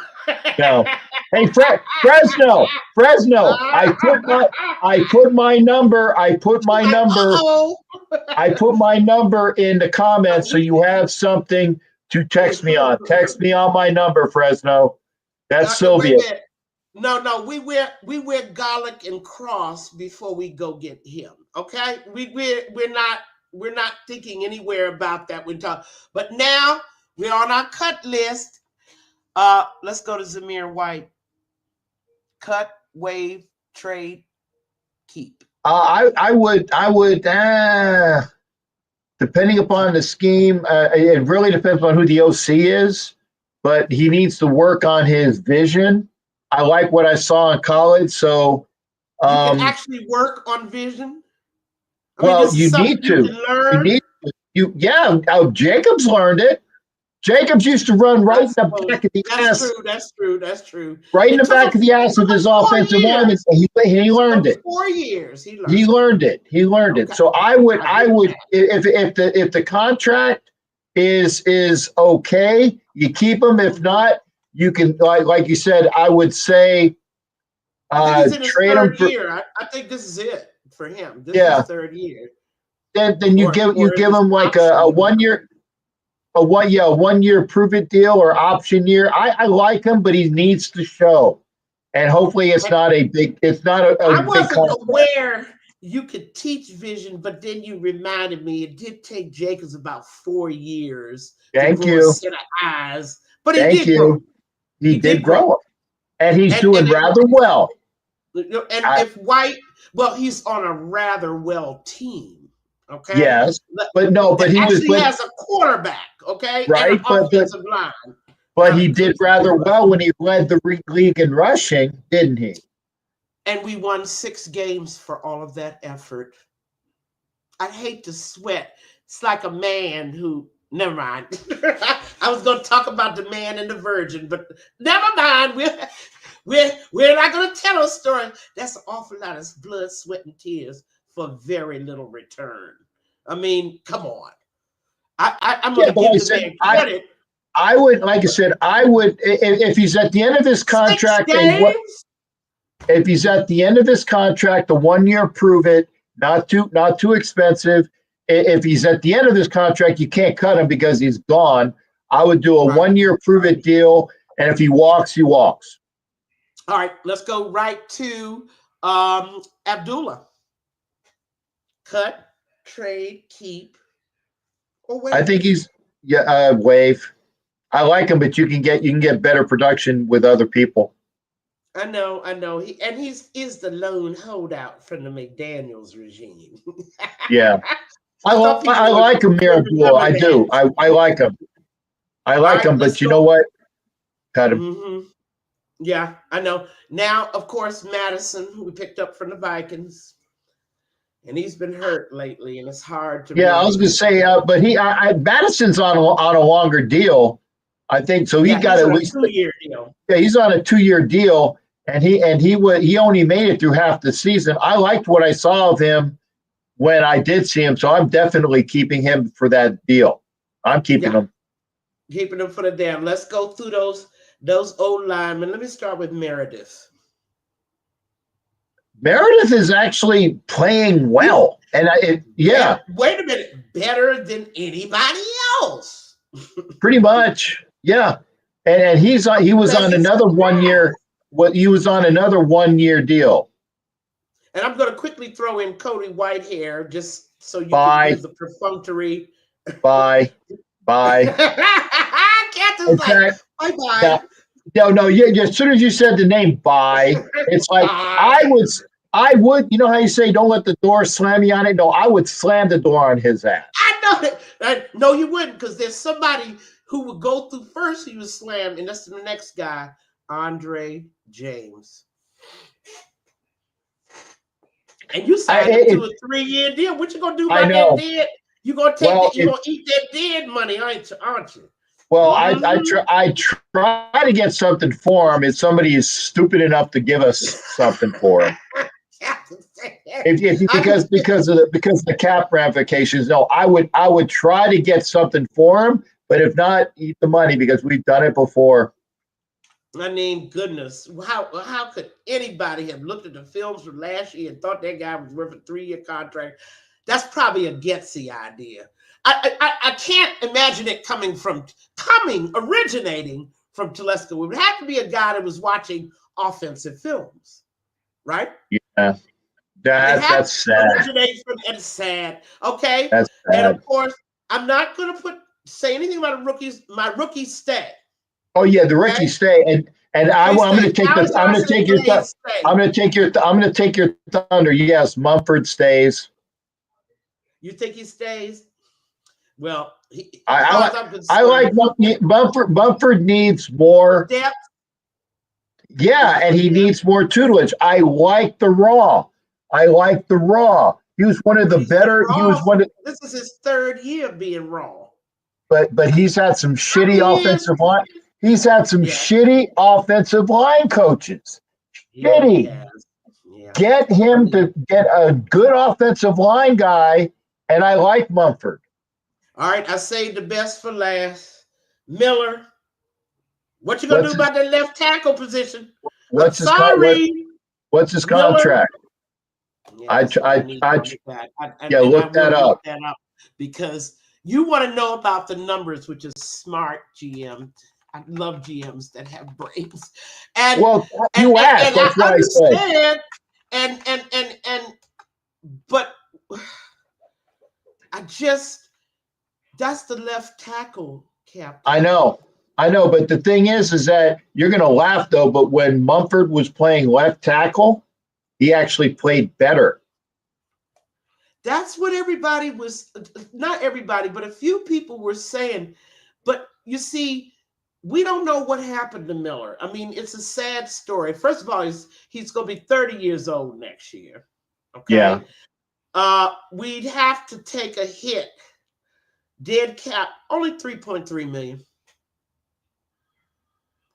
C: No. Hey, Fresno. I put my number in the comments, so you have something to text me on. Text me on my number, Fresno. That's Sylvia.
B: No, we wear garlic and cross before we go get him. Okay, we're not thinking anywhere about that. But now we're on our cut list. Let's go to Zamir White. Cut, waive, trade, keep.
C: I would. Depending upon the scheme, it really depends on who the OC is, but he needs to work on his vision. I like what I saw in college, so
B: you can actually work on vision.
C: You need to. Jacobs learned it. Jacobs used to run right in the back of the ass.
B: That's true.
C: Right in the back of the ass of his offensive lineman. He learned it.
B: 4 years.
C: He learned it. Okay. So I would if the contract is okay, you keep him. If not, you can like you said. I would say trade him for.
B: Year. I think this is it for him. This is his third year.
C: Then you give him like a 1 year. A 1 year prove it deal or option year. I like him, but he needs to show, and hopefully it's not a big. It's not a
B: I
C: big
B: wasn't aware you could teach vision, but then you reminded me it did take Jacobs about 4 years.
C: Thank you.
B: A set of eyes, but he did grow.
C: He did grow, and he's doing rather well.
B: And if White, he's on a rather well team. Okay.
C: Yes, but he
B: has a quarterback. Okay,
C: right,
B: and an offensive line.
C: But he did rather well when he led the league in rushing, didn't he?
B: And we won 6 games for all of that effort. I'd hate to sweat. It's like a man who. Never mind. I was going to talk about the man and the virgin, but never mind. We're not going to tell a story. That's an awful lot of blood, sweat, and tears for very little return. Come on. I'm going to give the man credit.
C: I would, like I said, if he's at the end of his contract, if he's at the end of his contract, the 1 year prove it, not too expensive. If he's at the end of his contract, you can't cut him because he's gone. I would do a 1 year prove it deal, and if he walks, he walks.
B: All right, let's go right to Abdullah. Cut, trade, keep, or waive.
C: I think he's waive. I like him, but you can get better production with other people.
B: I know. He's the lone holdout from the McDaniels regime.
C: Yeah, I like him, Abdullah. I do. I like him. But you know what? Cut him.
B: Mm-hmm. Yeah, I know. Now, of course, Madison, who we picked up from the Vikings. And he's been hurt lately, and it's hard to.
C: Yeah, I was going to say, but Madison's on a longer deal, I think. So he got at least
B: a 2 year deal.
C: Yeah, he's on a 2 year deal, and he only made it through half the season. I liked what I saw of him when I did see him, so I'm definitely keeping him for that deal. I'm keeping him.
B: Keeping them for the damn. Let's go through those old linemen. Let me start with Meredith.
C: Meredith is actually playing well, and
B: Wait a minute, better than anybody else.
C: Pretty much, yeah. And he was on another 1 year. He was on another 1 year deal.
B: And I'm going to quickly throw in Cody Whitehair just so you can do the perfunctory.
C: Bye.
B: Captain's like, bye.
C: No. As soon as you said the name bye, it's like I would. You know how you say don't let the door slam you on it? No, I would slam the door on his ass.
B: I know that. No, you wouldn't, because there's somebody who would go through first. He was slammed, and that's the next guy, Andre James. And you signed him to a 3-year deal. What you gonna do about that dead? You gonna you gonna eat that dead money, aren't you?
C: Well, I try to get something for him if somebody is stupid enough to give us something for him. Because of the cap ramifications. No, I would try to get something for him, but if not, eat the money because we've done it before.
B: I mean, goodness, how could anybody have looked at the films from last year and thought that guy was worth a 3-year contract? That's probably a Getsy idea. I can't imagine it originating from Telesco. It would have to be a guy that was watching offensive films, right?
C: Yeah, that's sad.
B: It's sad. Okay,
C: that's sad.
B: And of course, I'm not going to say anything about my rookie stay.
C: Oh yeah, the rookie stay, and I'm going to take this. I'm going to take your. I'm going to take your thunder. Yes, Mumford stays.
B: You think he stays? Well,
C: I like Mumford. Mumford needs more
B: depth.
C: Yeah, and he needs more tutelage. I like the raw. He was one of the better. He was one of.
B: This is his 3rd year being raw.
C: But he's had some shitty offensive line. He's had some shitty offensive line coaches. Shitty. Yeah. Get him to get a good offensive line guy, and I like Mumford.
B: All right, I saved the best for last. Miller. What you gonna do about that left tackle position?
C: What's his contract?
B: Yes,
C: look that up
B: because you want to know about the numbers, which is smart GM. I love GMs that have brains. And
C: you asked. That's why I said.
B: But that's the left tackle, Captain.
C: I know, but the thing is that you're going to laugh though. But when Mumford was playing left tackle, he actually played better.
B: That's what everybody was. Not everybody, but a few people were saying. But you see, we don't know what happened to Miller. I mean, it's a sad story. First of all, he's going to be 30 years old next year. Okay.
C: Yeah.
B: We'd have to take a hit. Dead cap, only $3.3 million.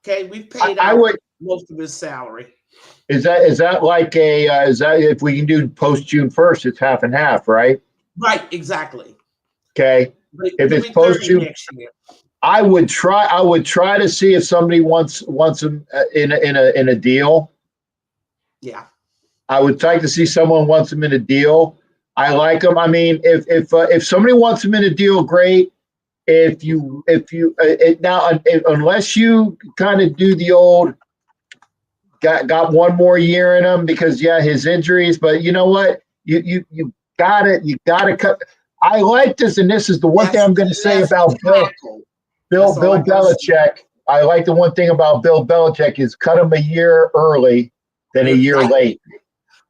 B: Okay, we've paid out most of his salary.
C: Is that like is that if we can do post June 1st, it's half and half, right?
B: Right, exactly.
C: Okay. If it's post June next year. I would try to see if somebody wants him in a deal.
B: Yeah.
C: I would like to see someone wants him in a deal. I like him. I mean, if somebody wants him in a deal, great. Unless you kind of do the old got one more year in him because his injuries, but you know what? You gotta cut. I like this, and this is the one thing I'm going to say about Bill Belichick. I like the one thing about Bill Belichick is cut him a year early than a year late.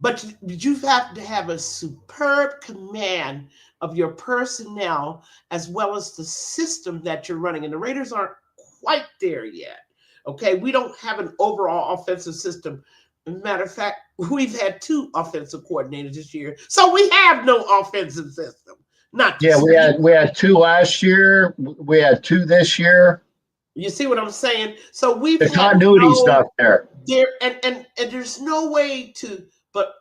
B: But you have to have a superb command of your personnel as well as the system that you're running. And the Raiders aren't quite there yet. Okay, we don't have an overall offensive system. As a matter of fact, we've had 2 offensive coordinators this year. So we have no offensive system.
C: We had 2 last year. We had 2 this year.
B: You see what I'm saying? So we've
C: The
B: had
C: continuity's not there.
B: And there's no way to, but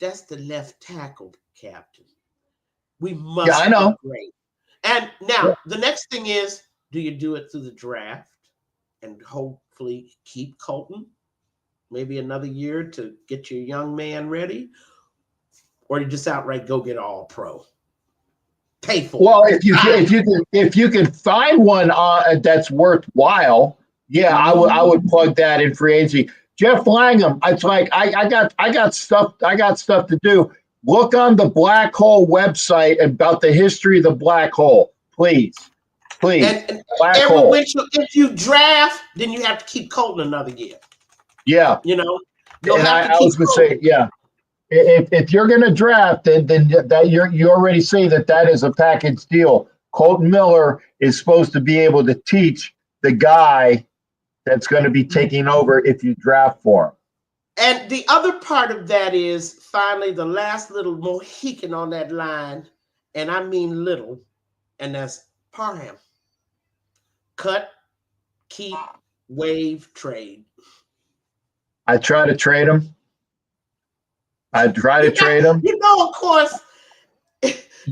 B: that's the left tackle, Captain. We must
C: Yeah, I know.
B: upgrade. And now the next thing is, do you do it through the draft and hopefully keep Colton maybe another year to get your young man ready? Or you just outright go get all pro? Pay for
C: Well,
B: it.
C: if you can find one that's worthwhile, yeah, I would plug that in free agency. Jeff Langham, it's like I got stuff to do. Look on the Black Hole website about the history of the Black Hole, please.
B: And
C: Black
B: every
C: Hole.
B: if you draft, then you have to keep Colton another year.
C: Yeah,
B: you'll
C: and
B: have to
C: I
B: keep
C: was going to say, yeah. If you're going to draft, then that you already say that is a package deal. Colton Miller is supposed to be able to teach the guy that's going to be taking over if you draft for him.
B: And the other part of that is finally the last little Mohican on that line, and I mean little, and that's Parham. Cut, keep, waive, trade.
C: I try to trade him.
B: Of course.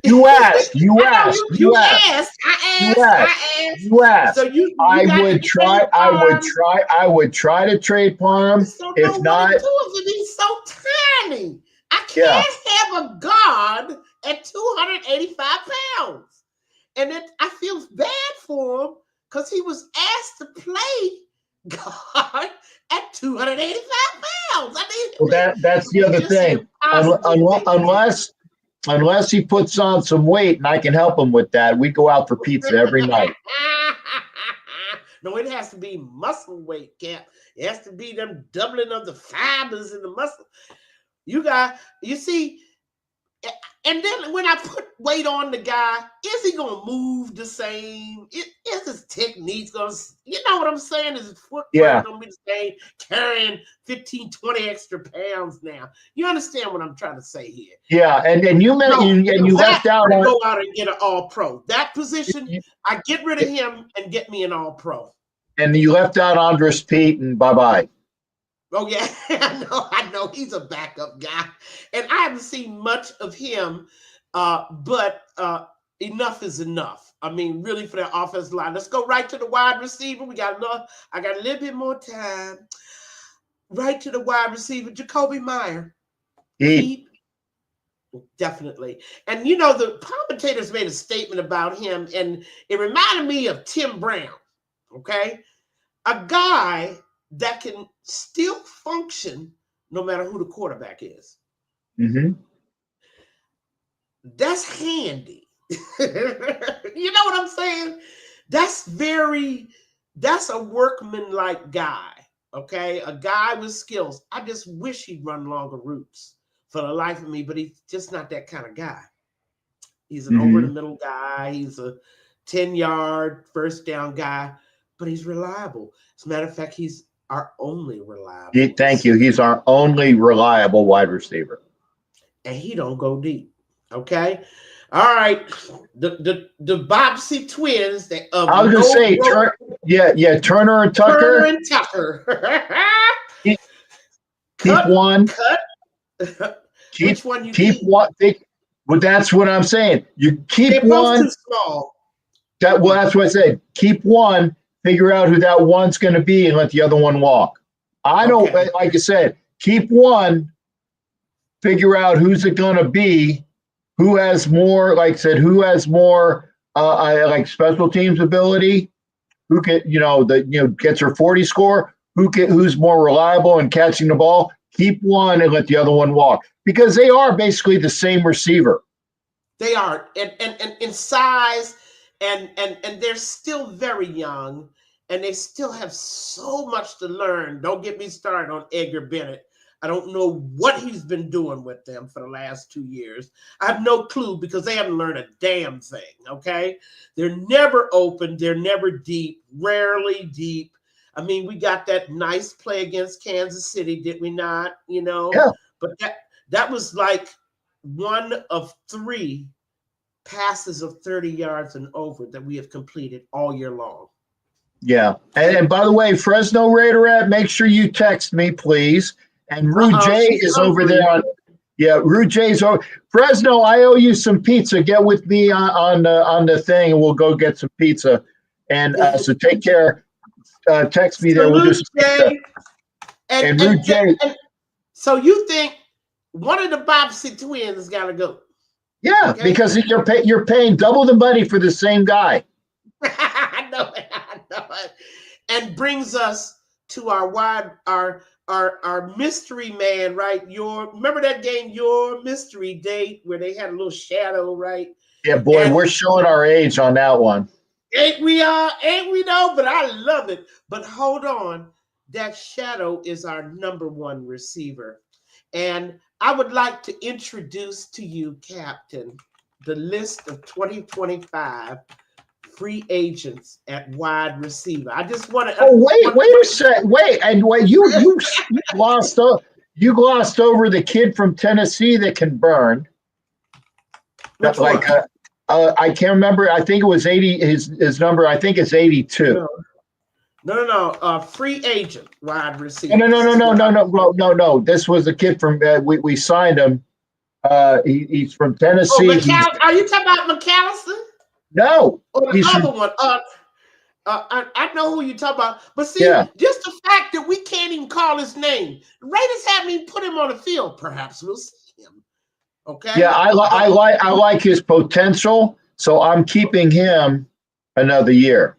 C: You asked.
B: I asked.
C: So I would try to trade Parham. If not,
B: he's so tiny. I can't have a guard at 285 pounds. And I feel bad for him because he was asked to play guard at 285 pounds.
C: That's the other thing. Unless he puts on some weight and I can help him with that, we go out for pizza every night.
B: No, it has to be muscle weight, Cap. It has to be them doubling of the fibers in the muscle. You see, and then when I put weight on the guy, is he going to move the same? Is his technique going to, you know what I'm saying? Is his footwork going to be the same? Carrying 15, 20 extra pounds now. You understand what I'm trying to say here?
C: Yeah, and you left out on.
B: Go out and get an all-pro. That position, I get rid of him and get me an all-pro.
C: And you left out Andres Pete and bye-bye.
B: Oh, yeah, I know. He's a backup guy. And I haven't seen much of him, but enough is enough. I mean, really, for that offensive line. Let's go right to the wide receiver. I got a little bit more time. Right to the wide receiver, Jacoby Meyer. Definitely. And, the commentators made a statement about him, and it reminded me of Tim Brown, okay? A guy that can still function no matter who the quarterback is.
C: Mm-hmm.
B: That's handy. You know what I'm saying? That's a workman-like guy, okay? A guy with skills. I just wish he'd run longer routes for the life of me, but he's just not that kind of guy. He's an over-the-middle guy. He's a 10-yard first down guy, but he's reliable. As a matter of fact, he's our only reliable.
C: Thank you. He's our only reliable wide receiver.
B: And he don't go deep. Okay. All right. The Bobsey twins.
C: I was gonna say, Turner and Tucker. Keep one.
B: Which one you
C: keep? One. Well, that's what I'm saying. You keep
B: They're
C: one.
B: Both too small.
C: That's what I said. Keep one. Figure out who that one's going to be and let the other one walk. Like I said, keep one, figure out who's it going to be, who has more, like I said, who has more like special teams ability, who can, gets her 40 score, who's more reliable in catching the ball. Keep one and let the other one walk because they are basically the same receiver.
B: They are, and in size. And they're still very young, and they still have so much to learn. Don't get me started on Edgar Bennett. I don't know what he's been doing with them for the last 2 years. I have no clue because they haven't learned a damn thing, okay? They're never open. They're never deep, rarely deep. I mean, we got that nice play against Kansas City, did we not?
C: Yeah.
B: But that was like one of 3 passes of 30 yards and over that we have completed all year long.
C: Yeah. And by the way, Fresno Raiderette, make sure you text me, please. And Rue J
B: She's
C: is over
B: hungry.
C: there on. Yeah, Rue J's over. Fresno, I owe you some pizza. Get with me on the thing, and we'll go get some pizza. And so take care. Text me there. We'll do some pizza.
B: Jay.
C: And Rue J.
B: So you think one of the Bobbsey twins got to go?
C: Yeah, okay. Because you're paying double the money for the same guy.
B: I know it. And brings us to our mystery man, right? Remember that game, Your Mystery Date, where they had a little shadow, right?
C: Yeah, boy, and we're showing our age on that one.
B: Ain't we though? But I love it. But hold on, that shadow is our number one receiver. And I would like to introduce to you, Captain, the list of 2025 free agents at wide receiver. I just want to.
C: Oh, wait a second. You glossed over the kid from Tennessee that can burn.
B: Which one?
C: I can't remember. I think it was 80. His number, I think, is 82.
B: No. Free agent wide receiver.
C: No. This was the kid from we signed him. He's from Tennessee.
B: Are you talking about McAllister?
C: No.
B: Or the other one. I know who you're talking about. But see, just the fact that we can't even call his name. The Raiders haven't even put him on the field. Perhaps we'll see him. Okay.
C: Yeah, I like his potential, so I'm keeping him another year.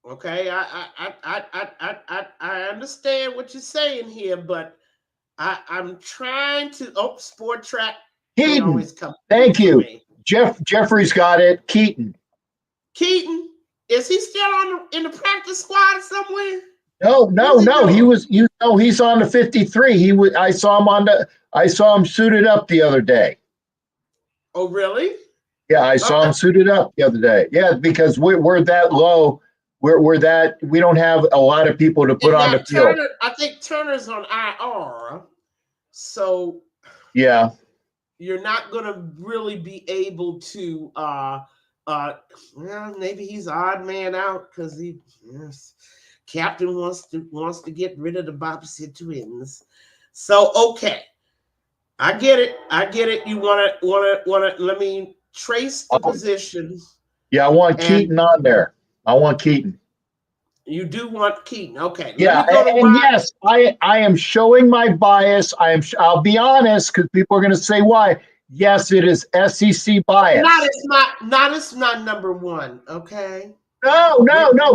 B: Okay, I understand what you're saying here, but I'm trying to. Sport Track.
C: Keaton. Thank you. Jeffrey's got it. Keaton,
B: is he still in the practice squad somewhere?
C: No. He's on the 53. I saw him suited up the other day.
B: Oh, really?
C: Yeah, I saw him suited up the other day. Yeah, because we're that low. We don't have a lot of people to put on the field.
B: I think Turner's on IR, so
C: yeah,
B: you're not going to really be able to. Maybe he's odd man out because Captain wants to get rid of the Bobbsey twins. So okay, I get it. You want to let me trace the positions.
C: Yeah, I want Keaton on there. I want Keaton.
B: You do want Keaton, okay?
C: Yeah, and yes, I am showing my bias. I'll be honest because people are going to say why. Yes, it is SEC bias.
B: Not as number one, okay?
C: No,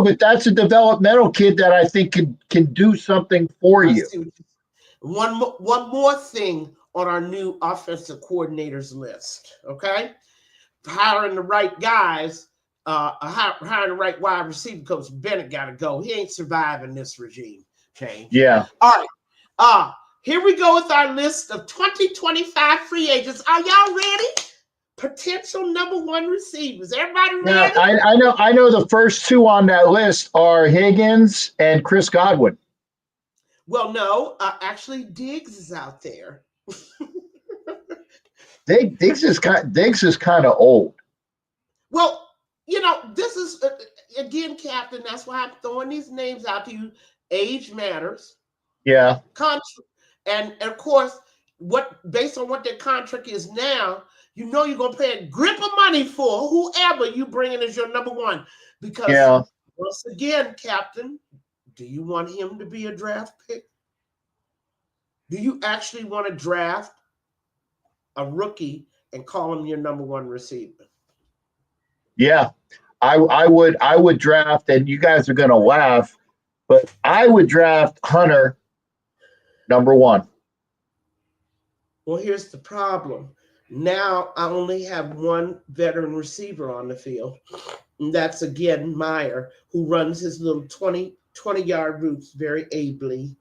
C: but that's a developmental kid that I think can do something for you.
B: One more thing on our new offensive coordinators list, okay? Hiring the right guys. Hiring the right wide receiver coach. Bennett got to go. He ain't surviving this regime change.
C: Yeah.
B: All right. Here we go with our list of 2025 free agents. Are y'all ready? Potential number one receivers. Everybody ready?
C: Yeah, I know the first two on that list are Higgins and Chris Godwin.
B: Well, no, actually Diggs is out there.
C: Diggs is kind of old.
B: Well, this is, again, Captain, that's why I'm throwing these names out to you. Age matters.
C: Yeah.
B: And of course, based on what their contract is now, you're going to pay a grip of money for whoever you bring in as your number one. Because, once again, Captain, do you want him to be a draft pick? Do you actually want to draft a rookie and call him your number one receiver?
C: Yeah, I would draft, and you guys are going to laugh, but I would draft Hunter number one.
B: Well, here's the problem. Now I only have one veteran receiver on the field, and that's, again, Meyer, who runs his little 20-yard routes very ably.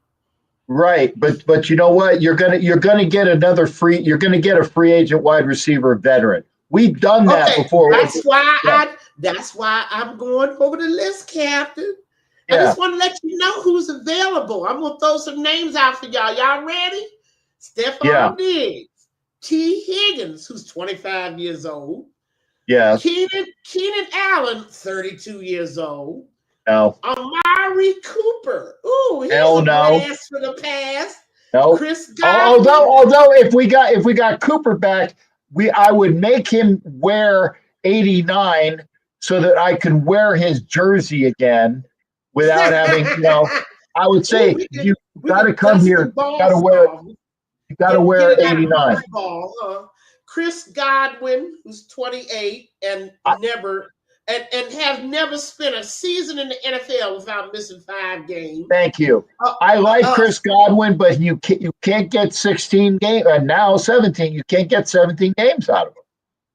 C: Right, but you know what? You're gonna get a free agent wide receiver veteran. We've done that before.
B: That's why I'm going over the list, Captain. I just want to let you know who's available. I'm gonna throw some names out for y'all. Y'all ready? Stephon Diggs, T. Higgins, who's 25 years old.
C: Yeah.
B: Keenan Allen, 32 years old.
C: No.
B: Amari Cooper. Ooh, he's
C: Hell
B: a
C: no.
B: blast for the pass.
C: No.
B: Chris Godwin.
C: Although if we got Cooper back, I would make him wear 89 so that I can wear his jersey again without having, I would say you got to come
B: dust the
C: here. You got to
B: balls
C: wear.
B: off.
C: You got to
B: Get
C: wear
B: it out of
C: 89.
B: football, huh? Chris Godwin, who's 28 and has never spent a season in the NFL without missing 5 games.
C: Thank you. I like Chris Godwin, but you can't get 16 games, and now 17. You can't get 17 games out of him.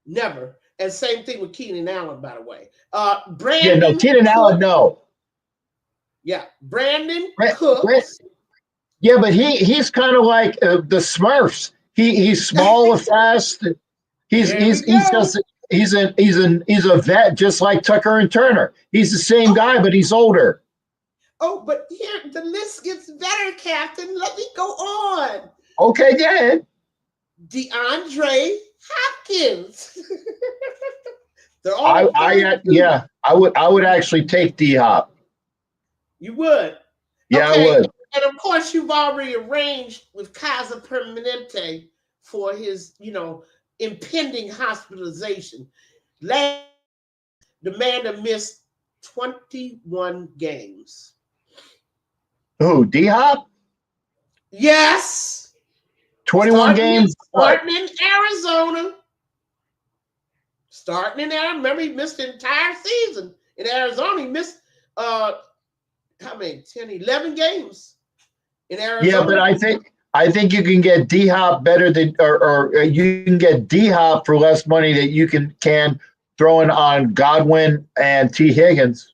B: Never. And same thing with Keenan Allen, by the way. Brandon.
C: Yeah, no, Keenan Allen, no.
B: Yeah, Brandon Cooks.
C: Yeah, but he's kind of like the Smurfs. He's small and fast. He's a vet just like Tucker and Turner. He's the same guy, but he's older.
B: Oh, but here the list gets better, Captain. Let me go on.
C: Okay, go ahead.
B: DeAndre Hopkins.
C: I would actually take D-Hop.
B: You would?
C: Yeah,
B: okay.
C: I would.
B: And of course, you've already arranged with Kaiser Permanente for his, impending hospitalization. The man that missed 21 games.
C: Who, D-Hop?
B: Yes.
C: 21 games.
B: Starting in Arizona. Remember, he missed the entire season in Arizona. He missed, 11 games in Arizona.
C: Yeah, but I think you can get D-Hop better than, or you can get D-Hop for less money that you can throwing on Godwin and T. Higgins.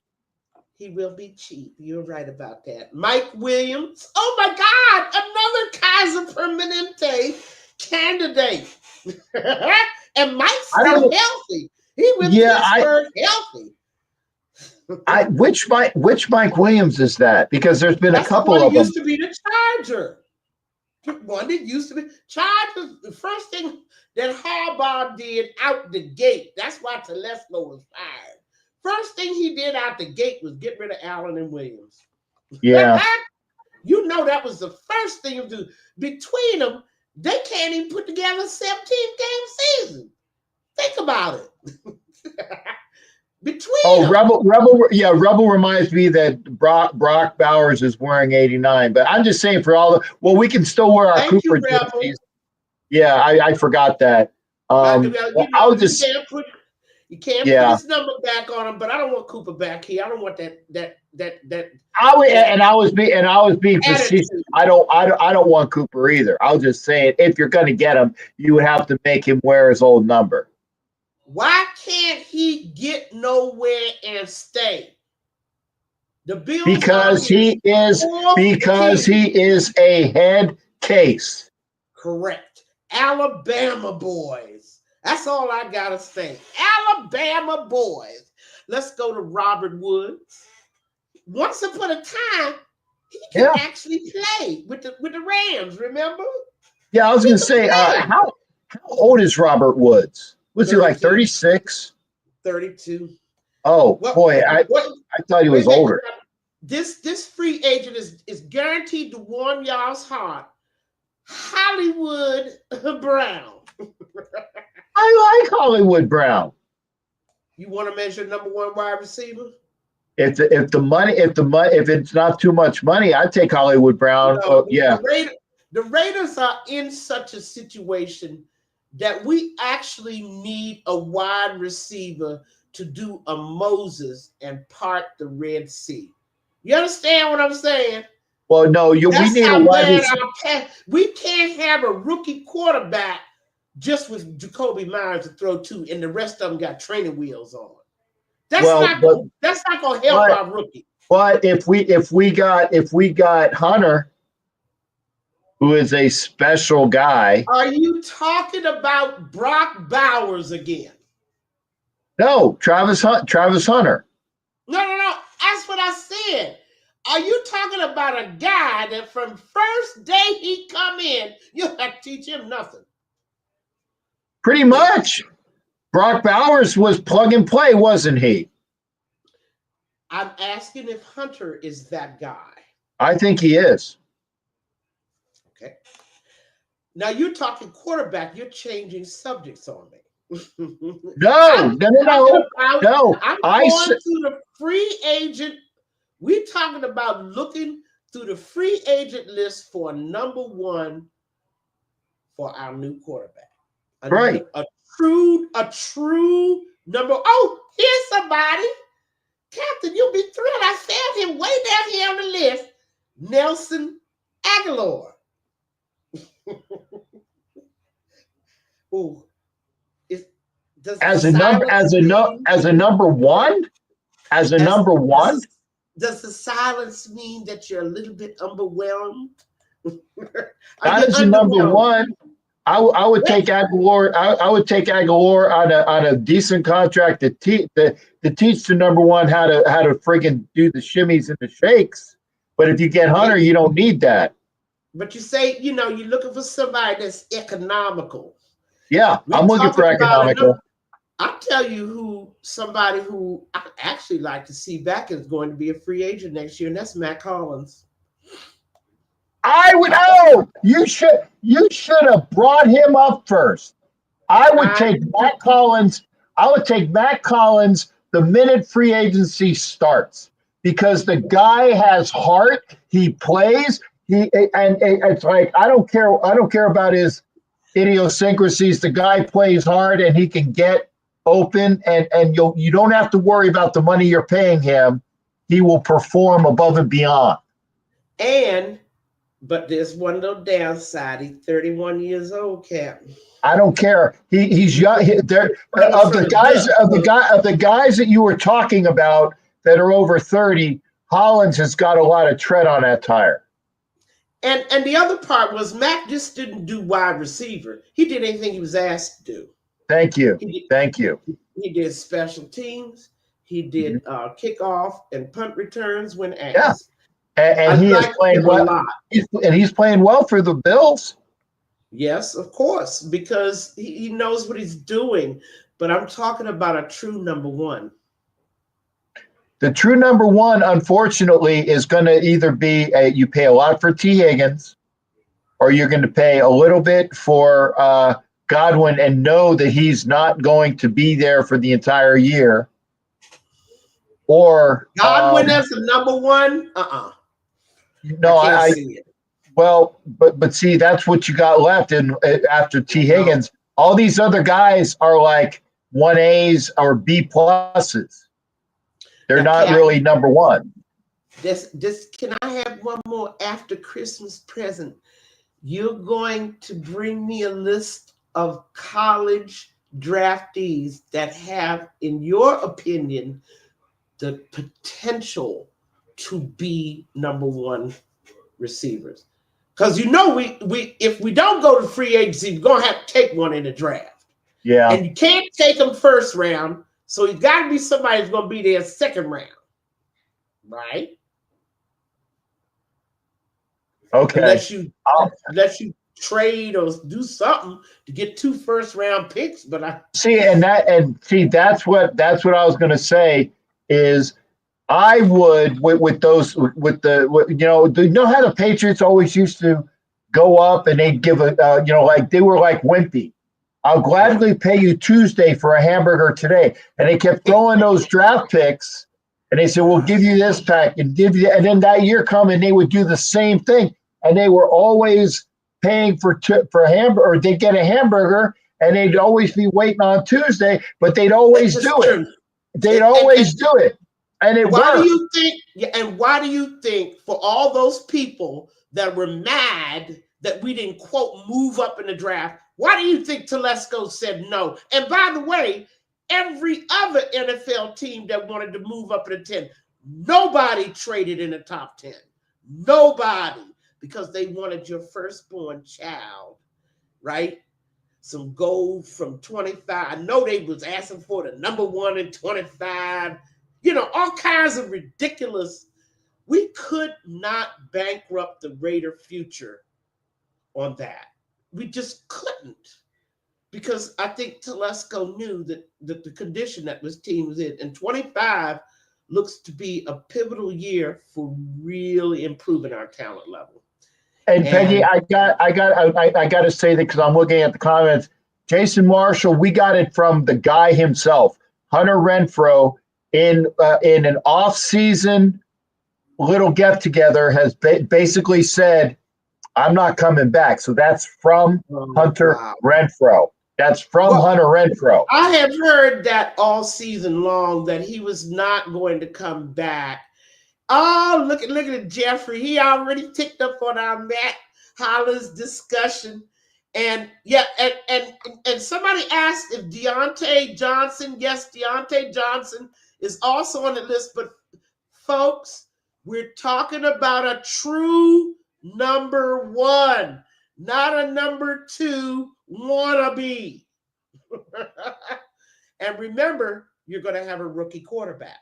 B: He will be cheap. You're right about that. Mike Williams. Oh my God, another Kaiser Permanente candidate. And Mike's still healthy. He was healthy.
C: Which Mike Williams is that? Because there's been a couple of them.
B: Used to be the Charger. One that used to be Chargers. The first thing that Harbaugh did out the gate. That's why Telesco was fired. First thing he did out the gate was get rid of Allen and Williams.
C: Yeah.
B: That was the first thing to do. Between them, they can't even put together a 17-game season. Think about it. Between them.
C: Rebel reminds me that Brock Bowers is wearing 89. But I'm just saying we can still wear our Cooper jerseys. Yeah, I forgot that.
B: You can't put his number back on him, but I don't want Cooper back here. I don't want that.
C: I was being facetious. I don't want Cooper either. I was just saying, if you're going to get him, you would have to make him wear his old number.
B: Why can't he get nowhere and stay? The Bills
C: because he is a head case.
B: Correct. Alabama boys. That's all I gotta say. Alabama boys. Let's go to Robert Woods. Once upon a time, he can actually play with the Rams. Remember?
C: Yeah, I was going to say, how old is Robert Woods? Was 32. He like 36?
B: 32.
C: Oh, boy, I thought he was older.
B: This free agent is guaranteed to warm y'all's heart. Hollywood Brown.
C: I like Hollywood Brown.
B: You want to measure number 1 wide receiver?
C: If it's not too much money, I'd take Hollywood Brown.
B: The Raiders are in such a situation that we actually need a wide receiver to do a Moses and part the Red Sea. You understand what I'm saying?
C: Well, no, we need a wide receiver.
B: We can't have a rookie quarterback just with Jacoby Myers to throw to, and the rest of them got training wheels on. That's not going to help our rookie.
C: But if we got Hunter, who is a special guy.
B: Are you talking about Brock Bowers again?
C: No, Travis Hunter.
B: No. That's what I said. Are you talking about a guy that from first day he come in, you have to teach him nothing?
C: Pretty much. Brock Bowers was plug and play, wasn't he?
B: I'm asking if Hunter is that guy.
C: I think he is.
B: Okay. Now you're talking quarterback. You're changing subjects on me.
C: No.
B: I'm going through the free agent. We're talking about looking through the free agent list for number one for our new quarterback.
C: Right.
B: A true number. Oh, here's somebody. Captain, you'll be thrilled. I found him way down here on the list. Nelson Aguilar. Ooh.
C: As a number one?
B: Does the silence mean that you're a little bit underwhelmed?
C: Not as a number one. I would take Aguilar. I would take Aguilar on a decent contract to teach the number one how to friggin' do the shimmies and the shakes. But if you get Hunter, you don't need that.
B: But you say, you're looking for somebody that's economical.
C: Yeah, I'm looking for economical.
B: I'll tell you somebody who I actually like to see back is going to be a free agent next year, and that's Matt Collins.
C: I would you should have brought him up first. I would take Matt Collins. I would take Matt Collins the minute free agency starts because the guy has heart. He plays. And it's like I don't care about his idiosyncrasies. The guy plays hard and he can get open, and you don't have to worry about the money you're paying him. He will perform above and beyond.
B: But there's one little downside. He's 31 years old, Captain.
C: I don't care. He's young. Of the guys that you were talking about that are over 30, Hollins has got a lot of tread on that tire.
B: And the other part was Mac just didn't do wide receiver. He did anything he was asked to do.
C: Thank you.
B: He did special teams. He did kickoff and punt returns when asked.
C: Yeah. And he is playing well. He's playing well for the Bills.
B: Yes, of course, because he knows what he's doing. But I'm talking about a true number one.
C: The true number one, unfortunately, is going to either be you pay a lot for T. Higgins, or you're going to pay a little bit for Godwin and know that he's not going to be there for the entire year. Or
B: Godwin as the number one?
C: No, I see it. Well, but see, that's what you got left after T. Higgins. All these other guys are like 1As or B pluses. They're not really number one.
B: Can I have one more after Christmas present? You're going to bring me a list of college draftees that have, in your opinion, the potential to be number one receivers. Because we if we don't go to free agency, we're gonna have to take one in the draft.
C: Yeah.
B: And you can't take them first round, so you got to be somebody who's gonna be there second round, right?
C: Okay.
B: Unless you trade or do something to get 2 first-round picks, but
C: that's what I was gonna say is. I would with how the Patriots always used to go up and they'd give like they were like wimpy. I'll gladly pay you Tuesday for a hamburger today, and they kept throwing those draft picks, and they said we'll give you this pack and and then that year come and they would do the same thing, and they were always paying for a hamburger, or they'd get a hamburger and they'd always be waiting on Tuesday, but they'd always do it. They'd always do it. And why
B: do you think for all those people that were mad that we didn't, quote, move up in the draft, why do you think Telesco said no? And by the way, every other NFL team that wanted to move up in the 10, nobody traded in the top 10. Nobody, because they wanted your firstborn child, right? Some gold from 25. I know they was asking for the number 1 in 25. All kinds of ridiculous. We could not bankrupt the Raider future on that. We just couldn't. Because I think Telesco knew that the condition that this team was in. And 25 looks to be a pivotal year for really improving our talent level.
C: And Peggy, I got to say that because I'm looking at the comments. Jason Marshall, we got it from the guy himself, Hunter Renfroe, in an off-season little get-together, has basically said, "I'm not coming back." So that's from Hunter Renfroe. That's from Hunter Renfroe.
B: I have heard that all season long that he was not going to come back. Oh, look at Jeffrey. He already ticked up on our Matt Hollins discussion. And yeah, and somebody asked if Deontay Johnson. Yes, Deontay Johnson is also on the list. But folks, we're talking about a true number one, not a number two wannabe. And remember, you're going to have a rookie quarterback.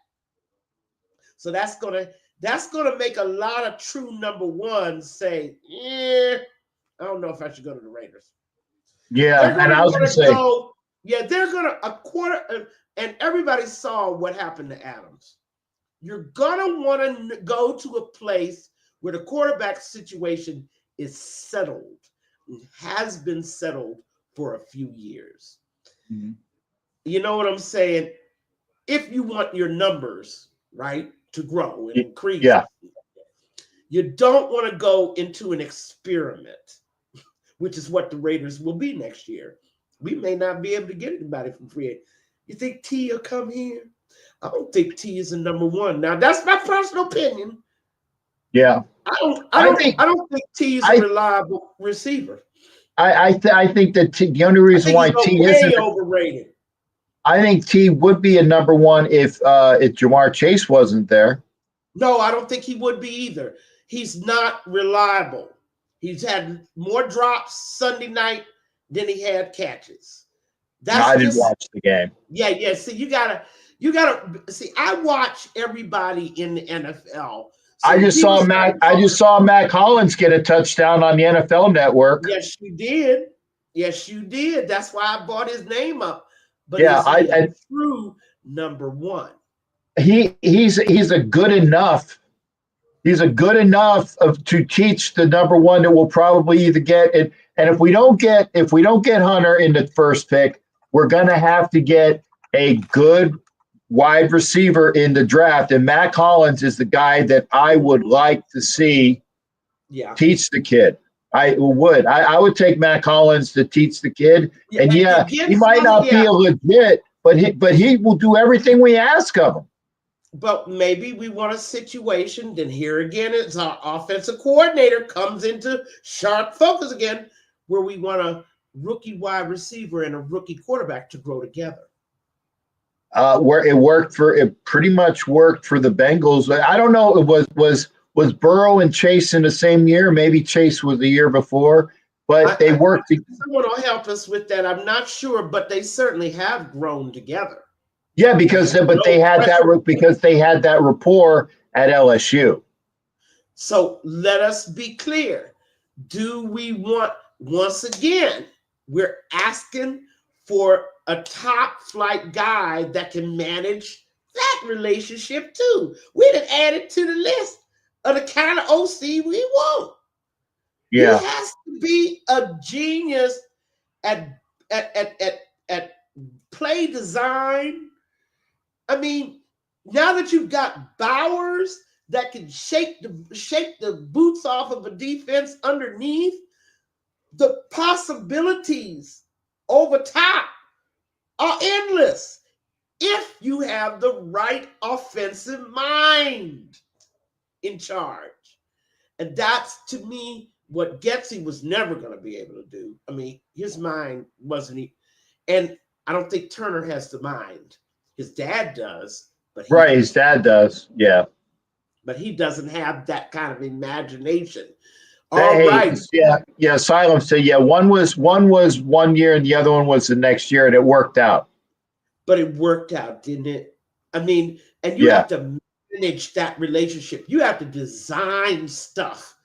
B: So that's going to make a lot of true number ones say, I don't know if I should go to the Raiders.
C: Yeah, and I was going to say,
B: they're going to a quarter, and everybody saw what happened to Adams. You're going to want to go to a place where the quarterback situation is settled, and has been settled for a few years. Mm-hmm. You know what I'm saying? If you want your numbers, right, to grow and increase, you don't want to go into an experiment, which is what the Raiders will be next year. We may not be able to get anybody from free agent. You think T will come here? I don't think T is a number one. Now, that's my personal opinion.
C: Yeah.
B: I don't think T is a reliable receiver.
C: I think that the only reason why T is
B: overrated.
C: I think T would be a number one if Jamar Chase wasn't there.
B: No, I don't think he would be either. He's not reliable. He's had more drops Sunday night than he had catches.
C: I didn't watch the game.
B: Yeah. See, you gotta see. I watch everybody in the NFL. So
C: I just saw Mac Hollins get a touchdown on the NFL Network.
B: Yes, you did. That's why I brought his name up. But I true number one.
C: He's a good enough. He's a good enough to teach the number one that we'll probably either get it. And if we don't get Hunter in the first pick, we're gonna have to get a good wide receiver in the draft. And Mac Hollins is the guy that I would like to see teach the kid. I would take Mac Hollins to teach the kid. And he might not be a legit, but he will do everything we ask of him.
B: But maybe we want a situation, then here again, it's our offensive coordinator comes into sharp focus again, where we want a rookie wide receiver and a rookie quarterback to grow together.
C: Where it pretty much worked for the Bengals. I don't know. It was Burrow and Chase in the same year. Maybe Chase was the year before, but they worked.
B: Someone will help us with that. I'm not sure, but they certainly have grown together.
C: Yeah, because they had that rapport at LSU.
B: So let us be clear. Do we want, once again, we're asking for a top flight guy that can manage that relationship too. We done added to the list of the kind of OC we want.
C: Yeah.
B: He has to be a genius at play design. I mean, now that you've got Bowers that can shake the boots off of a defense underneath, the possibilities over top are endless if you have the right offensive mind in charge. And that's, to me, what Getsy was never going to be able to do. I mean, his mind wasn't, and I don't think Turner has the mind. His dad does, but
C: his dad does, yeah.
B: But he doesn't have that kind of imagination.
C: Right. Yeah. Asylum said, one was 1 year and the other one was the next year, and it worked out.
B: But it worked out, didn't it? I mean, and you have to manage that relationship. You have to design stuff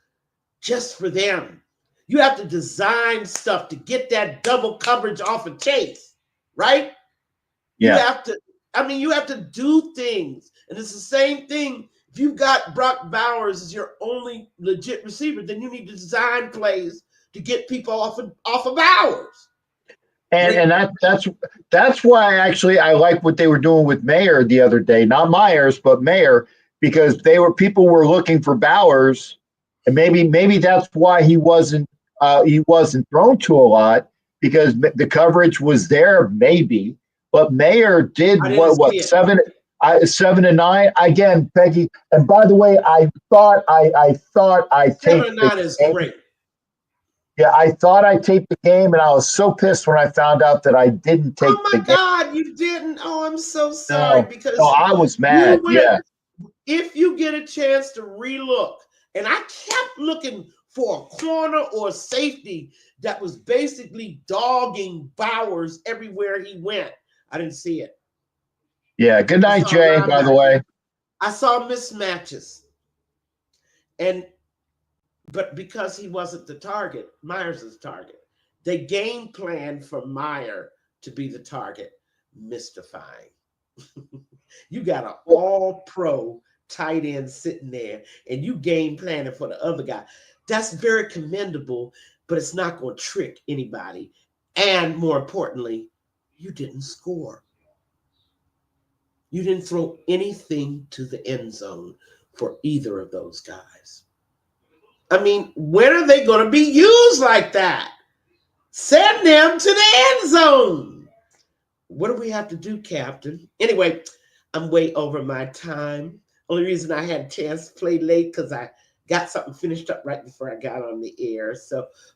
B: just for them. You have to design stuff to get that double coverage off of Chase, right?
C: Yeah.
B: You have to I mean, you have to do things. And it's the same thing. If you've got Brock Bowers as your only legit receiver, then you need to design plays to get people off of Bowers.
C: And that's why actually I like what they were doing with Mayer the other day, not Myers, but Mayer, because people were looking for Bowers, and maybe that's why he wasn't thrown to a lot, because the coverage was there, maybe. But Mayer did what 7-9 again, Peggy. And by the way, I thought I
B: 7-9 is great.
C: Yeah, I thought I taped the game, and I was so pissed when I found out that I didn't take the game.
B: Oh, my God, you didn't? Oh, I'm so sorry. Because
C: I was mad,
B: If you get a chance to relook, and I kept looking for a corner or safety that was basically dogging Bowers everywhere he went. I didn't see it.
C: Yeah, good night, Jay, by the way.
B: I saw mismatches. But because he wasn't the target, Myers is the target. They game planned for Meyer to be the target. Mystifying. You got an all-pro tight end sitting there, and you game planning for the other guy. That's very commendable, but it's not going to trick anybody. And more importantly, you didn't score. You didn't throw anything to the end zone for either of those guys. I mean, when are they going to be used like that? Send them to the end zone. What do we have to do, Captain? Anyway, I'm way over my time. Only reason I had a chance to play late because I got something finished up right before I got on the air.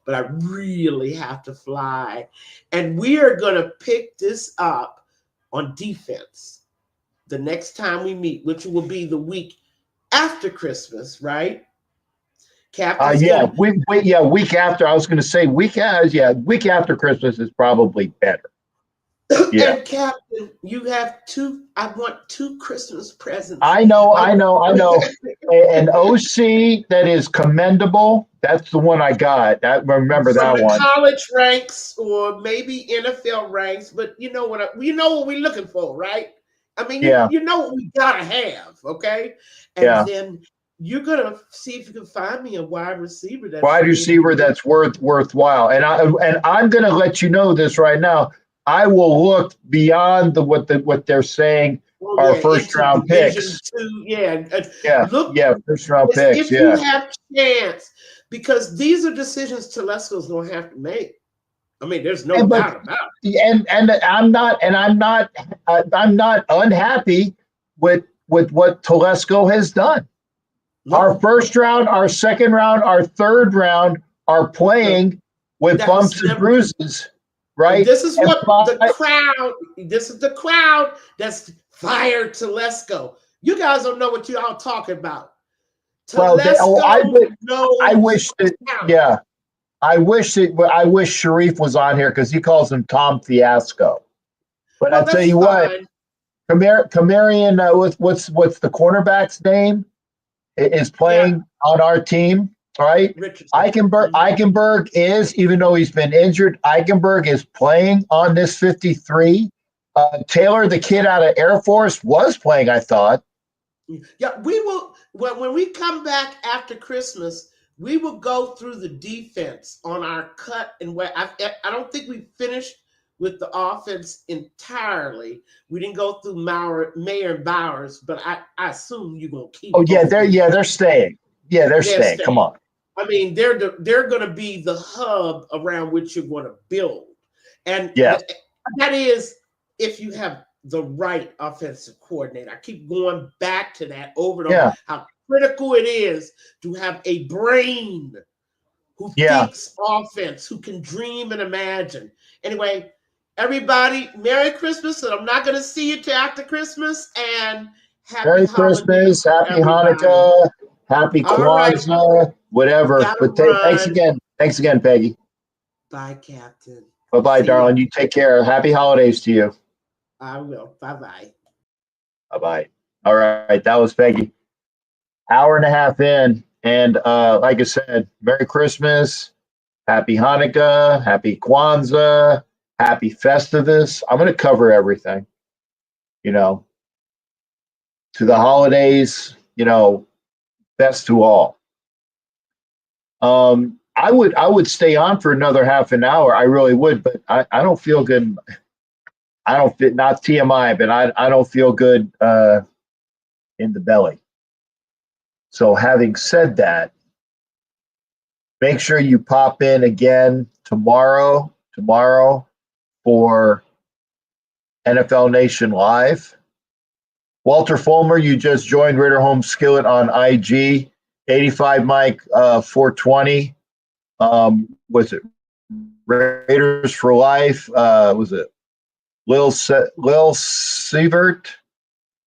B: But I really have to fly. And we are going to pick this up on defense the next time we meet, which will be the week after Christmas, right?
C: Week after. I was going to say week after Christmas is probably better. Yeah.
B: And Captain, you have I want 2 Christmas presents.
C: I know. An OC that is commendable. That's the one I got. I remember
B: From
C: that one.
B: College ranks or maybe NFL ranks, but you know what we're looking for, right? I mean, you know what we gotta have, okay? And then you're gonna see if you can find me a wide receiver
C: that's worthwhile. And I'm gonna let you know this right now. I will look beyond what they're saying. First round picks. First round picks.
B: If you have chance, because these are decisions Telesco's gonna have to make. I mean, there's no doubt about it.
C: And I'm not unhappy with what Telesco has done. No. Our first round, our second round, our third round are playing with bumps and bruises. Right.
B: And this is the crowd that's fired Telesco. You guys don't know what y'all talking about.
C: I wish Sharif was on here because he calls him Tom Fiasco. But I'll tell you what, Kamarian, what's the cornerback's name? Is playing on our team. Right, Eichenberg is, even though he's been injured, Eichenberg is playing on this 53. Taylor, the kid out of Air Force, was playing, I thought.
B: Yeah, we will. When we come back after Christmas, we will go through the defense on our cut and where I don't think we finished with the offense entirely. We didn't go through Mayer and Bowers, but I assume you're gonna keep.
C: Oh yeah, they're staying. Yeah, they're staying. Come on.
B: I mean, they're going to be the hub around which you're going to build. And that is if you have the right offensive coordinator. I keep going back to that over and over, how critical it is to have a brain who thinks offense, who can dream and imagine. Anyway, everybody, Merry Christmas. And I'm not going to see you till after Christmas. And
C: Merry Christmas, Happy Hanukkah. Happy Kwanzaa, whatever. But thanks again, Peggy.
B: Bye, Captain.
C: Bye-bye, darling. You take care. Happy holidays to you.
B: I will. Bye-bye.
C: Bye-bye. All right, that was Peggy. Hour and a half in, and like I said, Merry Christmas, Happy Hanukkah, Happy Kwanzaa, Happy Festivus. I'm going to cover everything. to the holidays, best to all. I would stay on for another half an hour. I really would, but I don't feel good. I don't fit, not TMI, but I don't feel good in the belly. So having said that, make sure you pop in again tomorrow for NFL Nation Live. Walter Fulmer, you just joined Ritter Home Skillet on IG. 85 Mike 420. Was it Raiders for Life? Was it Lil Sievert?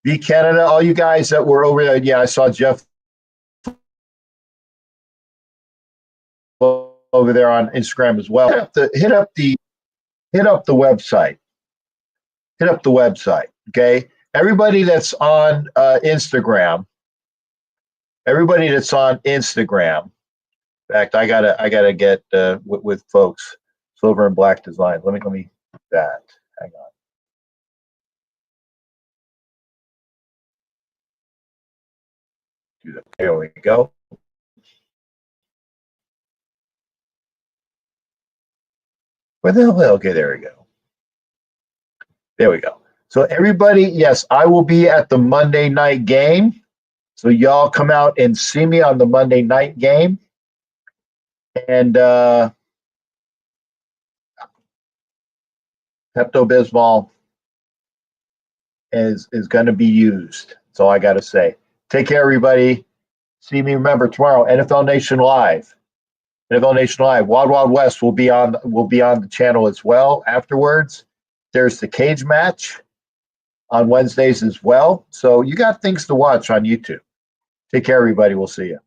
C: V Canada, all you guys that were over there. Yeah, I saw Jeff over there on Instagram as well. Hit up the website. Hit up the website. Okay. Everybody that's on Instagram. In fact, I gotta get with folks. Silver and Black Design. Let me do that. Hang on. Do that. There we go. Where the hell? Okay, there we go. There we go. So everybody, yes, I will be at the Monday night game. So y'all come out and see me on the Monday night game. And Pepto-Bismol is going to be used. That's all I got to say. Take care, everybody. See me, remember, tomorrow, NFL Nation Live. NFL Nation Live. Wild Wild West will be on the channel as well afterwards. There's the cage match on Wednesdays as well. So you got things to watch on YouTube. Take care, everybody. We'll see you.